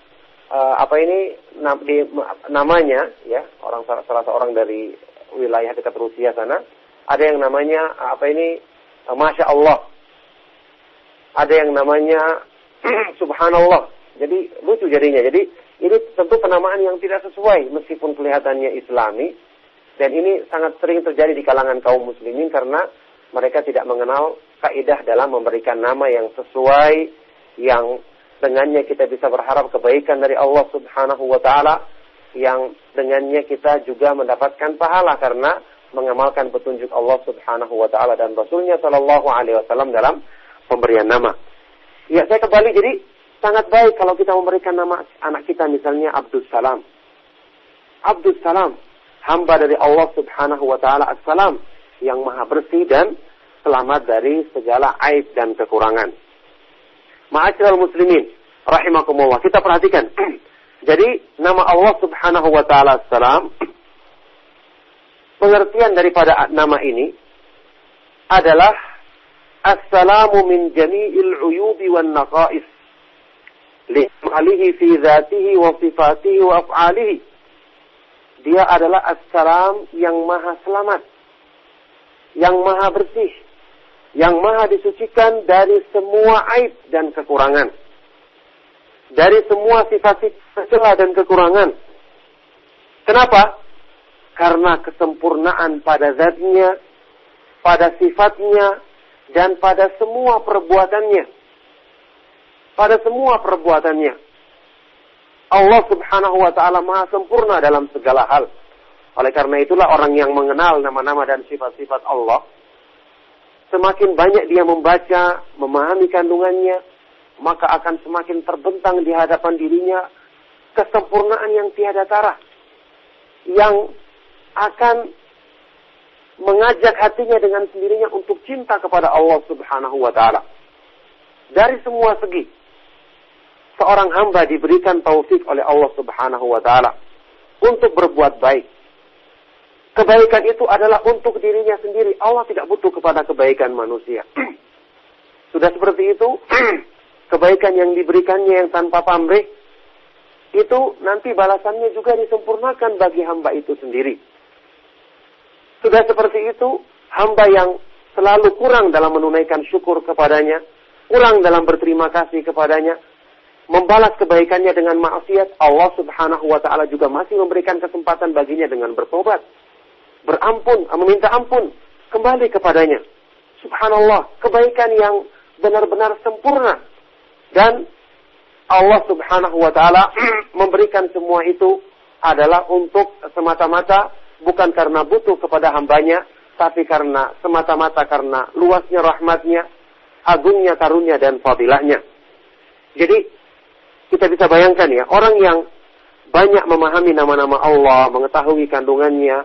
namanya ya, salah seorang dari wilayah dekat Rusia sana, ada yang namanya Masya Allah. Ada yang namanya Subhanallah. Jadi lucu jadinya. Jadi ini tentu penamaan yang tidak sesuai meskipun kelihatannya Islami, dan ini sangat sering terjadi di kalangan kaum muslimin karena mereka tidak mengenal kaidah dalam memberikan nama yang sesuai, yang dengannya kita bisa berharap kebaikan dari Allah Subhanahu wa taala, yang dengannya kita juga mendapatkan pahala karena mengamalkan petunjuk Allah Subhanahu wa taala dan Rasulnya sallallahu alaihi wasallam dalam pemberian nama. Ya, saya kembali, jadi sangat baik kalau kita memberikan nama anak kita misalnya Abdus Salam. Abdus Salam, hamba dari Allah Subhanahu wa taala, As-Salam, yang maha bersih dan selamat dari segala aib dan kekurangan. Ma'asyiral muslimin rahimakumullah, kita perhatikan. Jadi nama Allah Subhanahu wa taala As-Salam, pengertian daripada nama ini adalah As-Salamu min jami'il uyubi wan naqais li'alihi fi dzatihi wa sifatihi wa af'alihi. Dia adalah As-Salam yang maha selamat, yang maha bersih, yang maha disucikan dari semua aib dan kekurangan, dari semua sifat-sifat celah dan kekurangan. Kenapa? Karena kesempurnaan pada zatnya, pada sifatnya, dan pada semua perbuatannya. Pada semua perbuatannya. Allah Subhanahu wa ta'ala maha sempurna dalam segala hal. Oleh karena itulah orang yang mengenal nama-nama dan sifat-sifat Allah, semakin banyak dia membaca, memahami kandungannya, maka akan semakin terbentang di hadapan dirinya kesempurnaan yang tiada tara, yang akan mengajak hatinya dengan sendirinya untuk cinta kepada Allah Subhanahu wa ta'ala. Dari semua segi, seorang hamba diberikan taufik oleh Allah Subhanahu wa ta'ala untuk berbuat baik. Kebaikan itu adalah untuk dirinya sendiri. Allah tidak butuh kepada kebaikan manusia. Sudah seperti itu, kebaikan yang diberikannya yang tanpa pamrih, itu nanti balasannya juga disempurnakan bagi hamba itu sendiri. Sudah seperti itu, hamba yang selalu kurang dalam menunaikan syukur kepadanya, kurang dalam berterima kasih kepadanya, membalas kebaikannya dengan maksiat, Allah Subhanahu wa ta'ala juga masih memberikan kesempatan baginya dengan bertobat, berampun, meminta ampun, kembali kepadanya. Subhanallah, kebaikan yang benar-benar sempurna. Dan Allah Subhanahu wa ta'ala memberikan semua itu adalah untuk semata-mata bukan karena butuh kepada hambanya, tapi karena semata-mata karena luasnya rahmatnya, agungnya karunia dan fadilahnya. Jadi kita bisa bayangkan ya, orang yang banyak memahami nama-nama Allah, mengetahui kandungannya,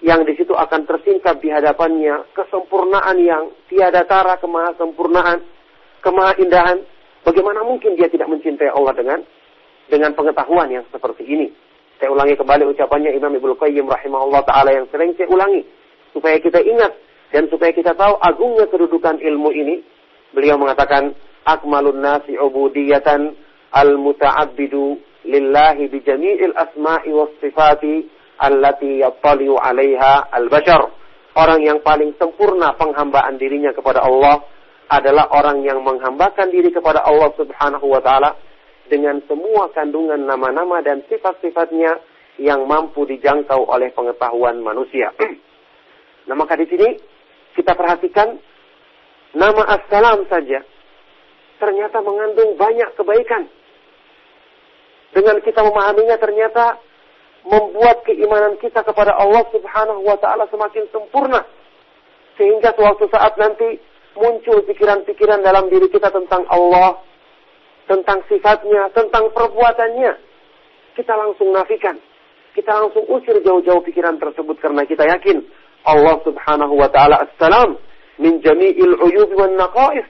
yang di situ akan tersingkap di hadapannya kesempurnaan yang tiada tara, kemahasempurnaan, kemahaindahan. Bagaimana mungkin dia tidak mencintai Allah dengan pengetahuan yang seperti ini? Saya ulangi kembali ucapannya Imam Ibnu Qayyim rahimahullah ta'ala yang sering saya ulangi, supaya kita ingat dan supaya kita tahu agungnya kedudukan ilmu ini. Beliau mengatakan, akmalun nasi ubudiyatan al-muta'abbidu lillahi bi jami'il asma'i was sifati allati yattali'u 'alaiha al-bashar. Orang yang paling sempurna penghambaan dirinya kepada Allah adalah orang yang menghambakan diri kepada Allah Subhanahu wa ta'ala dengan semua kandungan nama-nama dan sifat-sifatnya yang mampu dijangkau oleh pengetahuan manusia. Nah, maka di sini kita perhatikan nama As-Salam saja ternyata mengandung banyak kebaikan. Dengan kita memahaminya ternyata membuat keimanan kita kepada Allah Subhanahu wa ta'ala semakin sempurna. Sehingga suatu saat nanti muncul pikiran-pikiran dalam diri kita tentang Allah, tentang sifatnya, tentang perbuatannya, kita langsung nafikan. kita langsung usir jauh-jauh pikiran tersebut karena kita yakin Allah Subhanahu wa taala as-salam min jami'il uyubi wan naqais.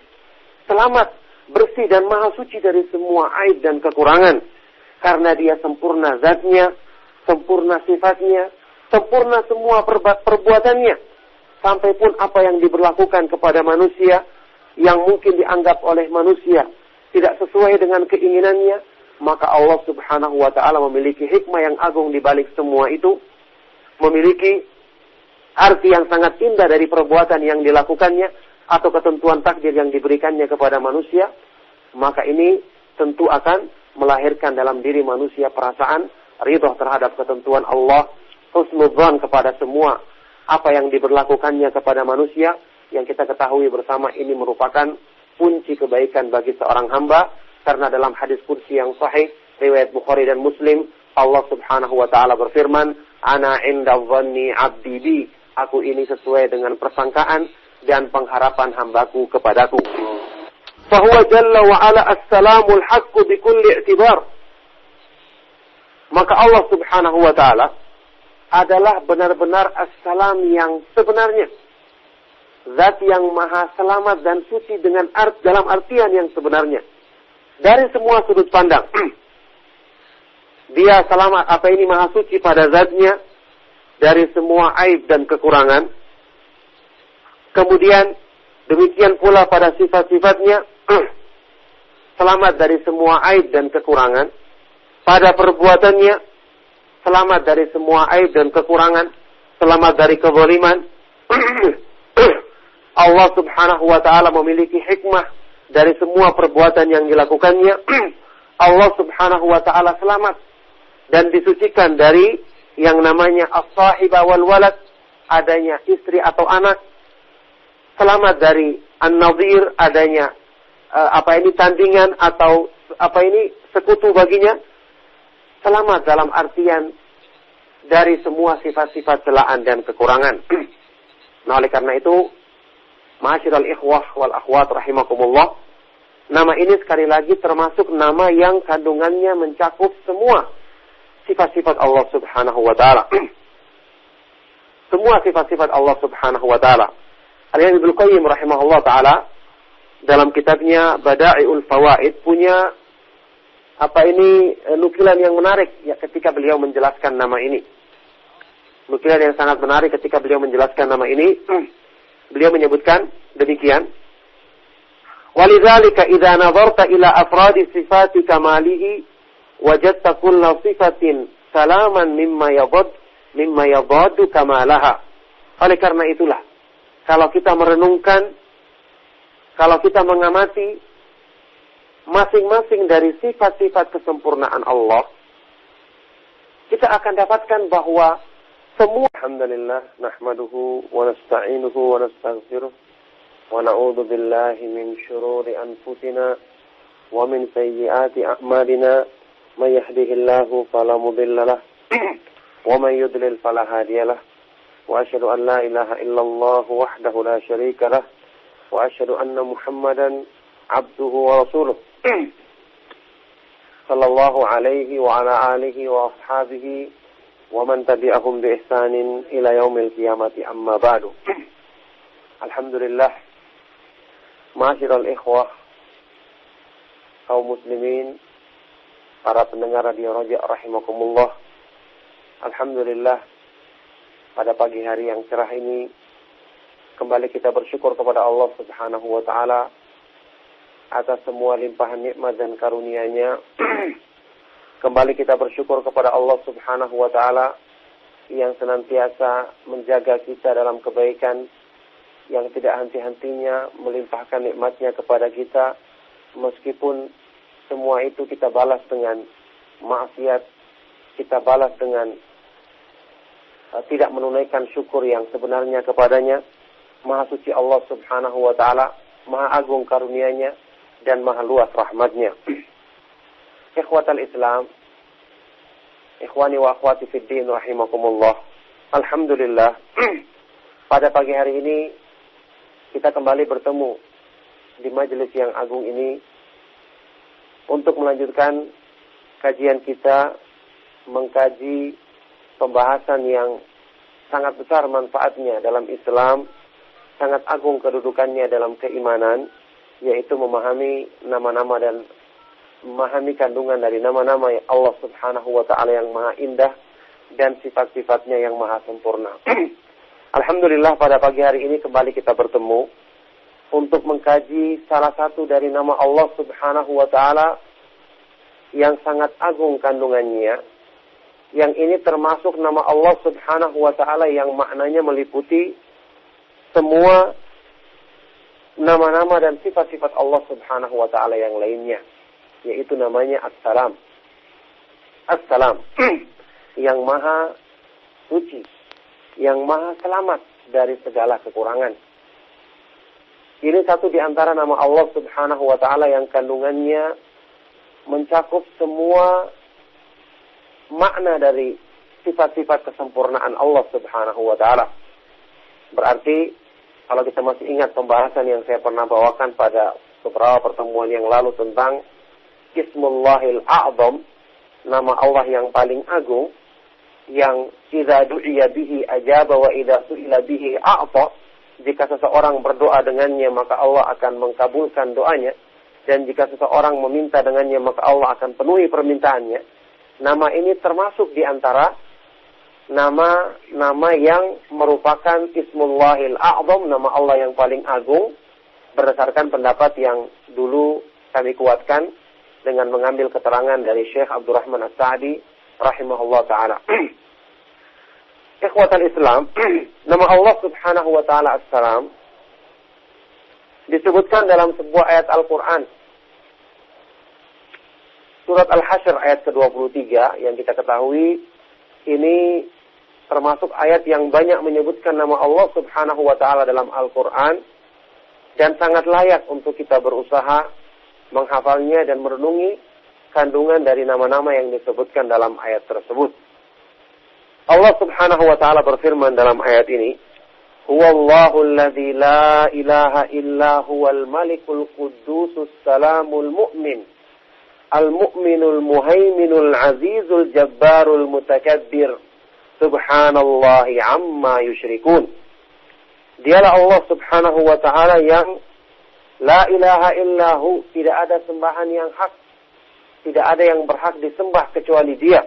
Selamat, bersih dan maha suci dari semua aib dan kekurangan. Karena dia sempurna zatnya, sempurna sifatnya, sempurna semua perbuatannya. Sampai pun apa yang diberlakukan kepada manusia yang mungkin dianggap oleh manusia tidak sesuai dengan keinginannya, maka Allah Subhanahu wa taala memiliki hikmah yang agung di balik semua itu, memiliki arti yang sangat indah dari perbuatan yang dilakukannya atau ketentuan takdir yang diberikannya kepada manusia. Maka ini tentu akan melahirkan dalam diri manusia perasaan ridha terhadap ketentuan Allah, husnudzan kepada semua apa yang diberlakukannya kepada manusia, yang kita ketahui bersama ini merupakan kunci kebaikan bagi seorang hamba. Karena dalam hadis qudsi yang sahih riwayat Bukhari dan Muslim, Allah Subhanahu wa taala berfirman, "Ana 'inda dhanni 'abdi bi." Aku ini sesuai dengan persangkaan dan pengharapan hambaku kepadaku. Fahuwa jalla wa ala as-salamul haqqu bi kulli i'tibar. Maka Allah Subhanahu wa taala adalah benar-benar as-salam yang sebenarnya. Zat yang maha selamat dan suci dengan dalam artian yang sebenarnya. Dari semua sudut pandang. Dia selamat, maha suci pada zatnya, dari semua aib dan kekurangan. Kemudian, demikian pula pada sifat-sifatnya, selamat dari semua aib dan kekurangan. Pada perbuatannya, selamat dari semua aib dan kekurangan. Selamat dari kezaliman. Allah Subhanahu wa taala memiliki hikmah dari semua perbuatan yang dilakukannya. Allah Subhanahu wa taala selamat dan disucikan dari yang namanya as-sahiba wal walad, adanya istri atau anak. Selamat dari an-nadhir, adanya tandingan atau sekutu baginya. Selamat dalam artian dari semua sifat-sifat celaan dan kekurangan. Nah, oleh karena itu, ma'asyiral ikhwah wal akhwat rahimakumullah, nama ini sekali lagi termasuk nama yang kandungannya mencakup semua sifat-sifat Allah Subhanahu wa taala. Semua sifat-sifat Allah Subhanahu wa taala. Al-Imam Ibnu Qayyim rahimahullah taala dalam kitabnya Bada'iul Fawaid punya nukilan yang menarik ya ketika beliau menjelaskan nama ini. Nukilan yang sangat menarik ketika beliau menjelaskan nama ini. Beliau menyebutkan demikian. Walidzalika idza nadharta ila afradi sifati kamalihi wajadta kulla sifatin salaman mimma yadaddu kamalaha. Oleh karena itulah, kalau kita merenungkan, kalau kita mengamati masing-masing dari sifat-sifat kesempurnaan Allah, kita akan dapatkan bahwa semua alhamdulillah nahmaduhu wa nasta'inuhu wa nastaghfiruh wa na'udzu billahi min shururi anfusina wa min sayyiati a'malina may yahdihillahu fala mudilla lahu wa may yudlil fala hadiyalah wa asyhadu an la ilaha illallah wahdahu la syarika lah wa asyhadu anna Muhammadan abduhu wa rasuluh sallallahu alaihi wa ala alihi wa ashabihi wa man tabi'ahum bi ihsanin ila yaumil qiyamati amma ba'du. Alhamdulillah, ma'asyiral ikhwah kaum muslimin, para pendengar radio Raja rahimakumullah. Alhamdulillah, pada pagi hari yang cerah ini kembali kita bersyukur kepada Allah Subhanahu wa taala atas semua limpahan nikmat dan karunia-Nya. Kembali kita bersyukur kepada Allah Subhanahu wa taala yang senantiasa menjaga kita dalam kebaikan, yang tidak henti-hentinya melimpahkan nikmat-Nya kepada kita, meskipun semua itu kita balas dengan maksiat, kita balas dengan tidak menunaikan syukur yang sebenarnya kepadanya. Maha suci Allah Subhanahu wa taala, maha agung karunia-Nya dan maha luas rahmat-Nya. Ikhwatal Islam, ikhwani wa akhwati fid din rahimakumullah. Alhamdulillah, pada pagi hari ini kita kembali bertemu di majelis yang agung ini untuk melanjutkan kajian kita mengkaji pembahasan yang sangat besar manfaatnya dalam Islam, sangat agung kedudukannya dalam keimanan, yaitu memahami nama-nama dan memahami kandungan dari nama-nama Allah Subhanahu wa Ta'ala yang maha indah dan sifat-sifatnya yang maha sempurna. Alhamdulillah pada pagi hari ini kembali kita bertemu untuk mengkaji salah satu dari nama Allah Subhanahu wa Ta'ala yang sangat agung kandungannya. Yang ini termasuk nama Allah Subhanahu wa Ta'ala yang maknanya meliputi semua nama-nama dan sifat-sifat Allah Subhanahu wa Ta'ala yang lainnya, yaitu namanya As-Salam. As-Salam yang maha suci, yang maha selamat dari segala kekurangan. Ini satu di antara nama Allah Subhanahu wa Ta'ala yang kandungannya mencakup semua makna dari sifat-sifat kesempurnaan Allah Subhanahu wa Ta'ala. Berarti kalau kita masih ingat pembahasan yang saya pernah bawakan pada beberapa pertemuan yang lalu tentang Ismullahil A'zam, nama Allah yang paling agung, yang idza du'iya bihi ajaba wa idza su'ila bihi a'ta. Jika seseorang berdoa dengannya maka Allah akan mengkabulkan doanya, dan jika seseorang meminta dengannya maka Allah akan penuhi permintaannya. Nama ini termasuk di antara nama-nama yang merupakan Ismullahil A'zam, nama Allah yang paling agung, berdasarkan pendapat yang dulu kami kuatkan dengan mengambil keterangan dari Syekh Abdurrahman As-Sa'di rahimahullah ta'ala. Ikhwatal Islam, nama Allah Subhanahu wa Ta'ala As-Salam disebutkan dalam sebuah ayat Al-Quran, surat Al-Hasyr ayat ke-23, yang kita ketahui ini termasuk ayat yang banyak menyebutkan nama Allah Subhanahu wa Ta'ala dalam Al-Quran, dan sangat layak untuk kita berusaha menghafalnya dan merenungi kandungan dari nama-nama yang disebutkan dalam ayat tersebut. Allah Subhanahu wa Ta'ala berfirman dalam ayat ini, Huwallahu alladzi la ilaha illa huwal malikul quddusus salamul mu'min al-mu'minul muhaiminul azizul jabbarul mutakabbir subhanallahi amma yusyrikun. Dialah Allah Subhanahu wa Ta'ala yang la ilaha illahu, tidak ada sembahan yang hak, tidak ada yang berhak disembah kecuali Dia.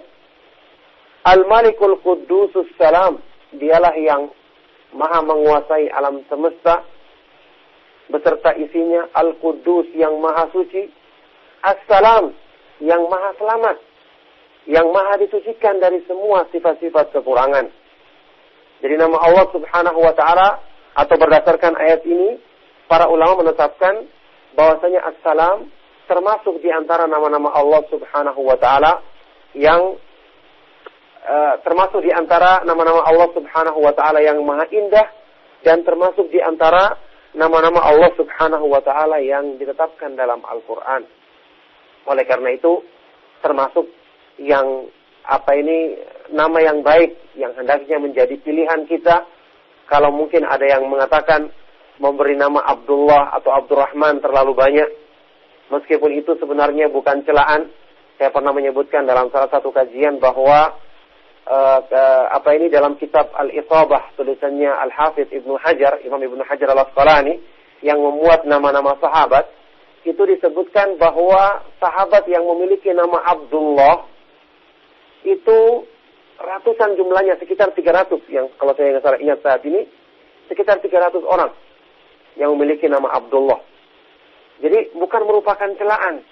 Al-Malikul Quddusus Salam, Dialah yang maha menguasai alam semesta beserta isinya. Al-Quddus, yang maha suci. As-Salam, yang maha selamat, yang maha disucikan dari semua sifat-sifat kekurangan. Jadi nama Allah Subhanahu wa Ta'ala, atau berdasarkan ayat ini, para ulama menetapkan bahwasanya As-Salam termasuk di antara nama-nama Allah Subhanahu wa Ta'ala yang termasuk di antara nama-nama Allah Subhanahu wa Ta'ala yang maha indah, dan termasuk di antara nama-nama Allah Subhanahu wa Ta'ala yang ditetapkan dalam Al-Quran. Oleh karena itu termasuk yang nama yang baik, yang hendaknya menjadi pilihan kita. Kalau mungkin ada yang mengatakan memberi nama Abdullah atau Abdurrahman terlalu banyak, meskipun itu sebenarnya bukan celaan. Saya pernah menyebutkan dalam salah satu kajian bahwa dalam kitab Al-Isabah, tulisannya Al-Hafidh Ibnu Hajar, Imam Ibnu Hajar Al-Asqalani, yang memuat nama-nama sahabat, itu disebutkan bahwa sahabat yang memiliki nama Abdullah itu ratusan jumlahnya, sekitar 300, yang kalau saya nggak salah ingat saat ini, sekitar 300 orang yang memiliki nama Abdullah. Jadi bukan merupakan celaan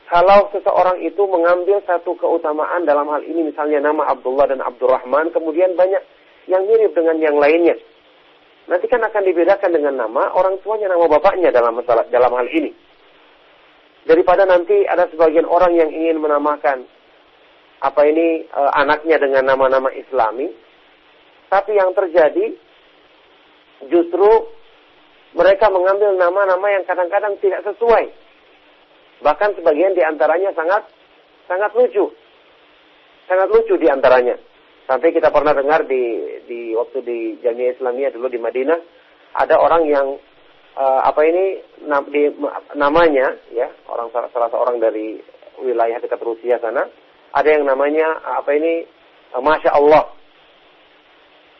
kalau seseorang itu mengambil satu keutamaan dalam hal ini, misalnya nama Abdullah dan Abdurrahman, kemudian banyak yang mirip dengan yang lainnya. Nanti kan akan dibedakan dengan nama orang tuanya, nama bapaknya dalam hal ini. Daripada nanti ada sebagian orang yang ingin menamakan anaknya dengan nama-nama Islami, tapi yang terjadi justru mereka mengambil nama-nama yang kadang-kadang tidak sesuai. Bahkan sebagian di antaranya sangat lucu. Sangat lucu di antaranya. Sampai kita pernah dengar di waktu di Jamiah Islamiyah dulu di Madinah, ada orang yang namanya ya, salah seorang dari wilayah dekat Rusia sana, ada yang namanya Masya Allah.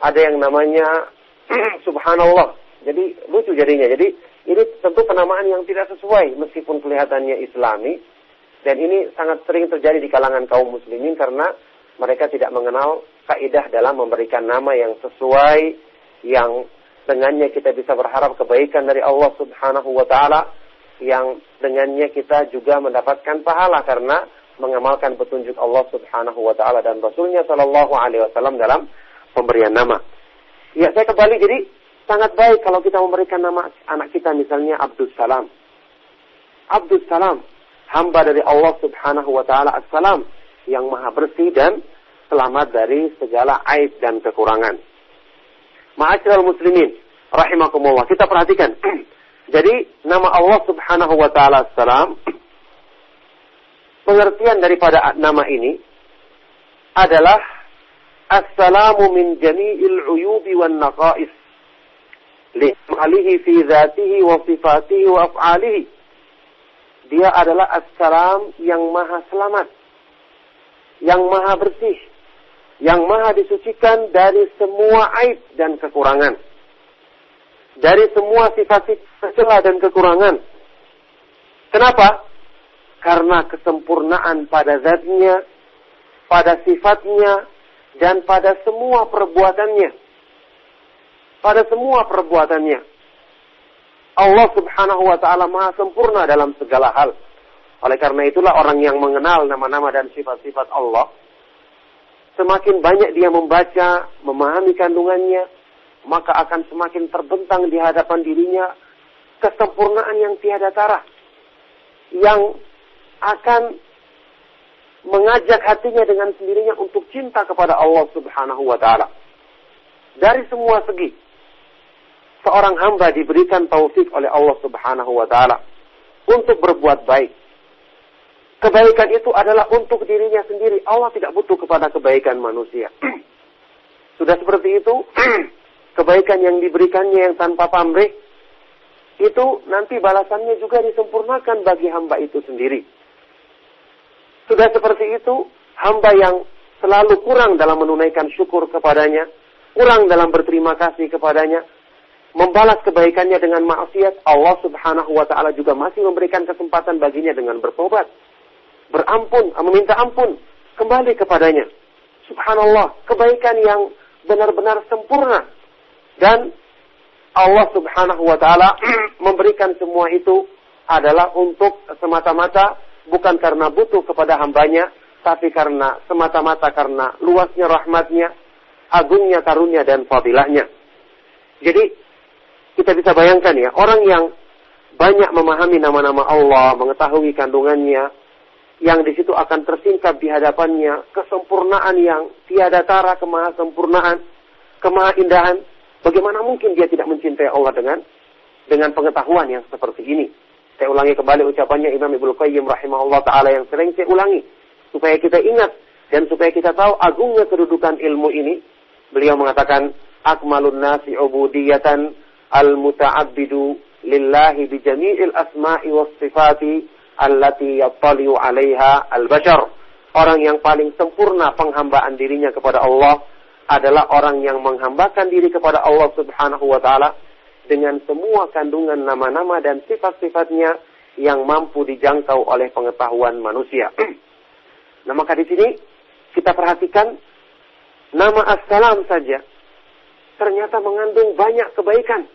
Ada yang namanya Subhanallah. Jadi lucu jadinya. Jadi ini tentu penamaan yang tidak sesuai meskipun kelihatannya Islami. Dan ini sangat sering terjadi di kalangan kaum muslimin karena mereka tidak mengenal kaidah dalam memberikan nama yang sesuai, yang dengannya kita bisa berharap kebaikan dari Allah Subhanahu wa taala, yang dengannya kita juga mendapatkan pahala karena mengamalkan petunjuk Allah Subhanahu wa taala dan Rasulnya sallallahu alaihi wasallam dalam pemberian nama. Ya, saya kembali, jadi sangat baik kalau kita memberikan nama anak kita misalnya Abdus Salam. Abdus Salam, hamba dari Allah Subhanahu wa taala, As-Salam, yang maha bersih dan selamat dari segala aib dan kekurangan. Ma'asyiral muslimin rahimakumullah, kita perhatikan. Jadi nama Allah Subhanahu wa taala As-Salam, pengertian daripada nama ini adalah As-Salamu min jami'il uyubi wan naqais li'alihi fi dzatihi wa sifatihi wa af'alihi. Dia adalah As-Salam yang maha selamat, yang maha bersih, yang maha disucikan dari semua aib dan kekurangan, dari semua sifat-sifat celah dan kekurangan. Kenapa? Karena kesempurnaan pada zatnya, pada sifatnya, dan pada semua perbuatannya. Pada semua perbuatannya. Allah Subhanahu wa ta'ala maha sempurna dalam segala hal. Oleh karena itulah orang yang mengenal nama-nama dan sifat-sifat Allah, semakin banyak dia membaca, memahami kandungannya, maka akan semakin terbentang di hadapan dirinya kesempurnaan yang tiada tara, yang akan mengajak hatinya dengan sendirinya untuk cinta kepada Allah Subhanahu wa ta'ala. Dari semua segi, seorang hamba diberikan taufik oleh Allah Subhanahu wa ta'ala untuk berbuat baik. Kebaikan itu adalah untuk dirinya sendiri. Allah tidak butuh kepada kebaikan manusia. Sudah seperti itu, kebaikan yang diberikannya yang tanpa pamrih, itu nanti balasannya juga disempurnakan bagi hamba itu sendiri. Sudah seperti itu, hamba yang selalu kurang dalam menunaikan syukur kepadanya, kurang dalam berterima kasih kepadanya, membalas kebaikannya dengan maksiat, Allah Subhanahu wa ta'ala juga masih memberikan kesempatan baginya dengan bertobat, berampun, meminta ampun, kembali kepadanya. Subhanallah, kebaikan yang benar-benar sempurna. Dan Allah Subhanahu wa ta'ala memberikan semua itu adalah untuk semata-mata bukan karena butuh kepada hambanya, tapi karena semata-mata karena luasnya rahmatnya, agungnya karunia dan fadilahnya. Jadi kita bisa bayangkan ya, orang yang banyak memahami nama-nama Allah, mengetahui kandungannya, yang di situ akan tersingkap di hadapannya kesempurnaan yang tiada tara, kemahasempurnaan, kemahaindahan. Bagaimana mungkin dia tidak mencintai Allah dengan pengetahuan yang seperti ini? Saya ulangi kembali ucapannya Imam Ibnu Qayyim rahimahullah ta'ala yang sering saya ulangi, supaya kita ingat dan supaya kita tahu agungnya kedudukan ilmu ini. Beliau mengatakan, akmalun nasi ubudiyatan al-muta'abbidu lillahi bi jami'il asma'i was sifati allati yattali'u 'alaiha al-bashar. Orang yang paling sempurna penghambaan dirinya kepada Allah adalah orang yang menghambakan diri kepada Allah Subhanahu wa ta'ala dengan semua kandungan nama-nama dan sifat-sifatnya yang mampu dijangkau oleh pengetahuan manusia. Nah, maka di sini kita perhatikan nama As-Salam saja ternyata mengandung banyak kebaikan.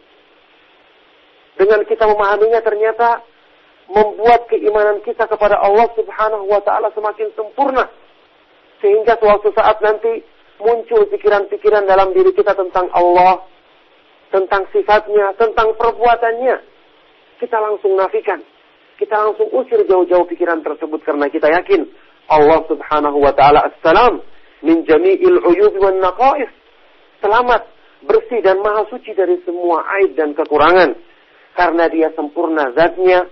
Dengan kita memahaminya ternyata membuat keimanan kita kepada Allah Subhanahu wa ta'ala semakin sempurna. Sehingga suatu saat nanti muncul pikiran-pikiran dalam diri kita tentang Allah, tentang sifatnya, tentang perbuatannya. Kita langsung nafikan. Kita langsung usir jauh-jauh pikiran tersebut karena kita yakin Allah Subhanahu wa ta'ala As-Salam min jami'il uyubi wan naqais. Selamat, bersih dan maha suci dari semua aib dan kekurangan. Karena dia sempurna zatnya,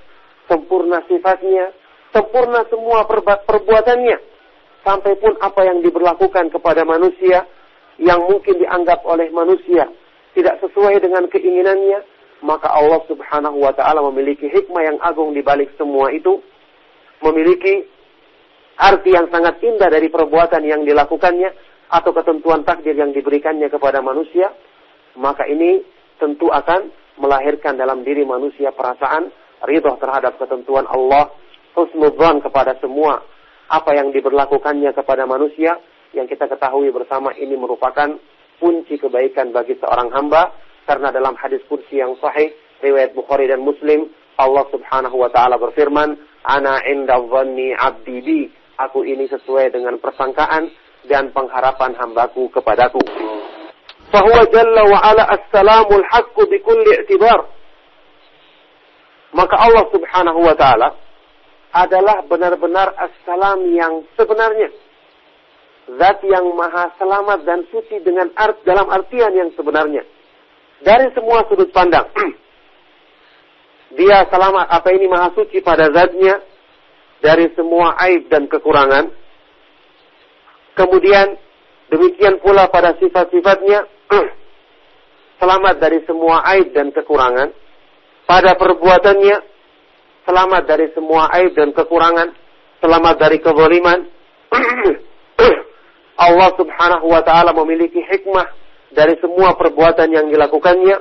sempurna sifatnya, sempurna semua perbuatannya. Sampai pun apa yang diberlakukan kepada manusia yang mungkin dianggap oleh manusia tidak sesuai dengan keinginannya, maka Allah Subhanahu wa ta'ala memiliki hikmah yang agung di balik semua itu, memiliki arti yang sangat indah dari perbuatan yang dilakukannya, atau ketentuan takdir yang diberikannya kepada manusia, maka ini tentu akan melahirkan dalam diri manusia perasaan ridha terhadap ketentuan Allah, husnudzan kepada semua apa yang diberlakukannya kepada manusia, yang kita ketahui bersama ini merupakan kunci kebaikan bagi seorang hamba, karena dalam hadis qudsi yang sahih riwayat Bukhari dan Muslim, Allah Subhanahu wa taala berfirman, "Ana 'inda dhanni 'abdi bi." Aku ini sesuai dengan persangkaan dan pengharapan hambaku kepadaku. Fahuwa jalla wa ala as-salamul haqqu bi kulli i'tibar. Maka Allah Subhanahu wa taala adalah benar-benar as-salam yang sebenarnya. Zat yang maha selamat dan suci dengan dalam artian yang sebenarnya. Dari semua sudut pandang. Dia selamat, maha suci pada zatnya dari semua aib dan kekurangan. Kemudian demikian pula pada sifat-sifatnya selamat dari semua aib dan kekurangan. Pada perbuatannya selamat dari semua aib dan kekurangan, selamat dari kezaliman. Allah Subhanahu wa taala memiliki hikmah dari semua perbuatan yang dilakukannya.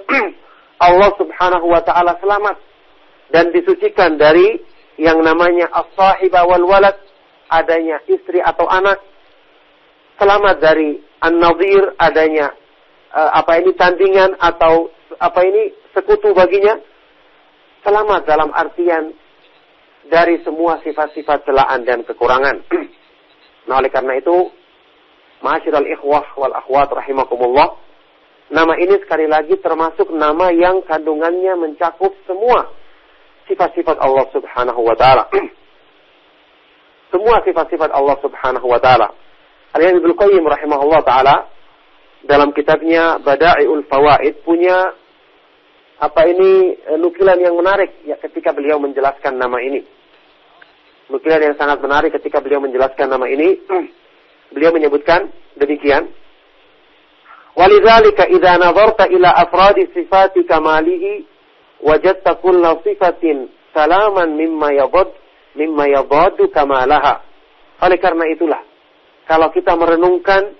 Allah Subhanahu wa taala selamat dan disucikan dari yang namanya as-sahiba wal walad, adanya istri atau anak. Selamat dari an-nadhir, adanya tandingan atau sekutu baginya. Selamat dalam artian dari semua sifat-sifat celaan dan kekurangan. Nah, oleh karena itu, ma'asyiral ikhwah wal akhwat rahimakumullah, nama ini sekali lagi termasuk nama yang kandungannya mencakup semua sifat-sifat Allah Subhanahu wa taala. Semua sifat-sifat Allah Subhanahu wa taala. Al-Imam Ibnu Qayyim rahimahullah taala dalam kitabnya Bada'iul Fawaid punya nukilan yang menarik ya ketika beliau menjelaskan nama ini. Nukilan yang sangat menarik ketika beliau menjelaskan nama ini. Beliau menyebutkan demikian. Walidzalika idza nadharta ila afradi sifati kamalihi wajadta kulla sifatin salaman mimma yadaddu kamalaha. Oleh karena itulah, kalau kita merenungkan,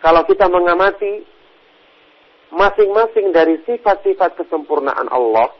kalau kita mengamati masing-masing dari sifat-sifat kesempurnaan Allah,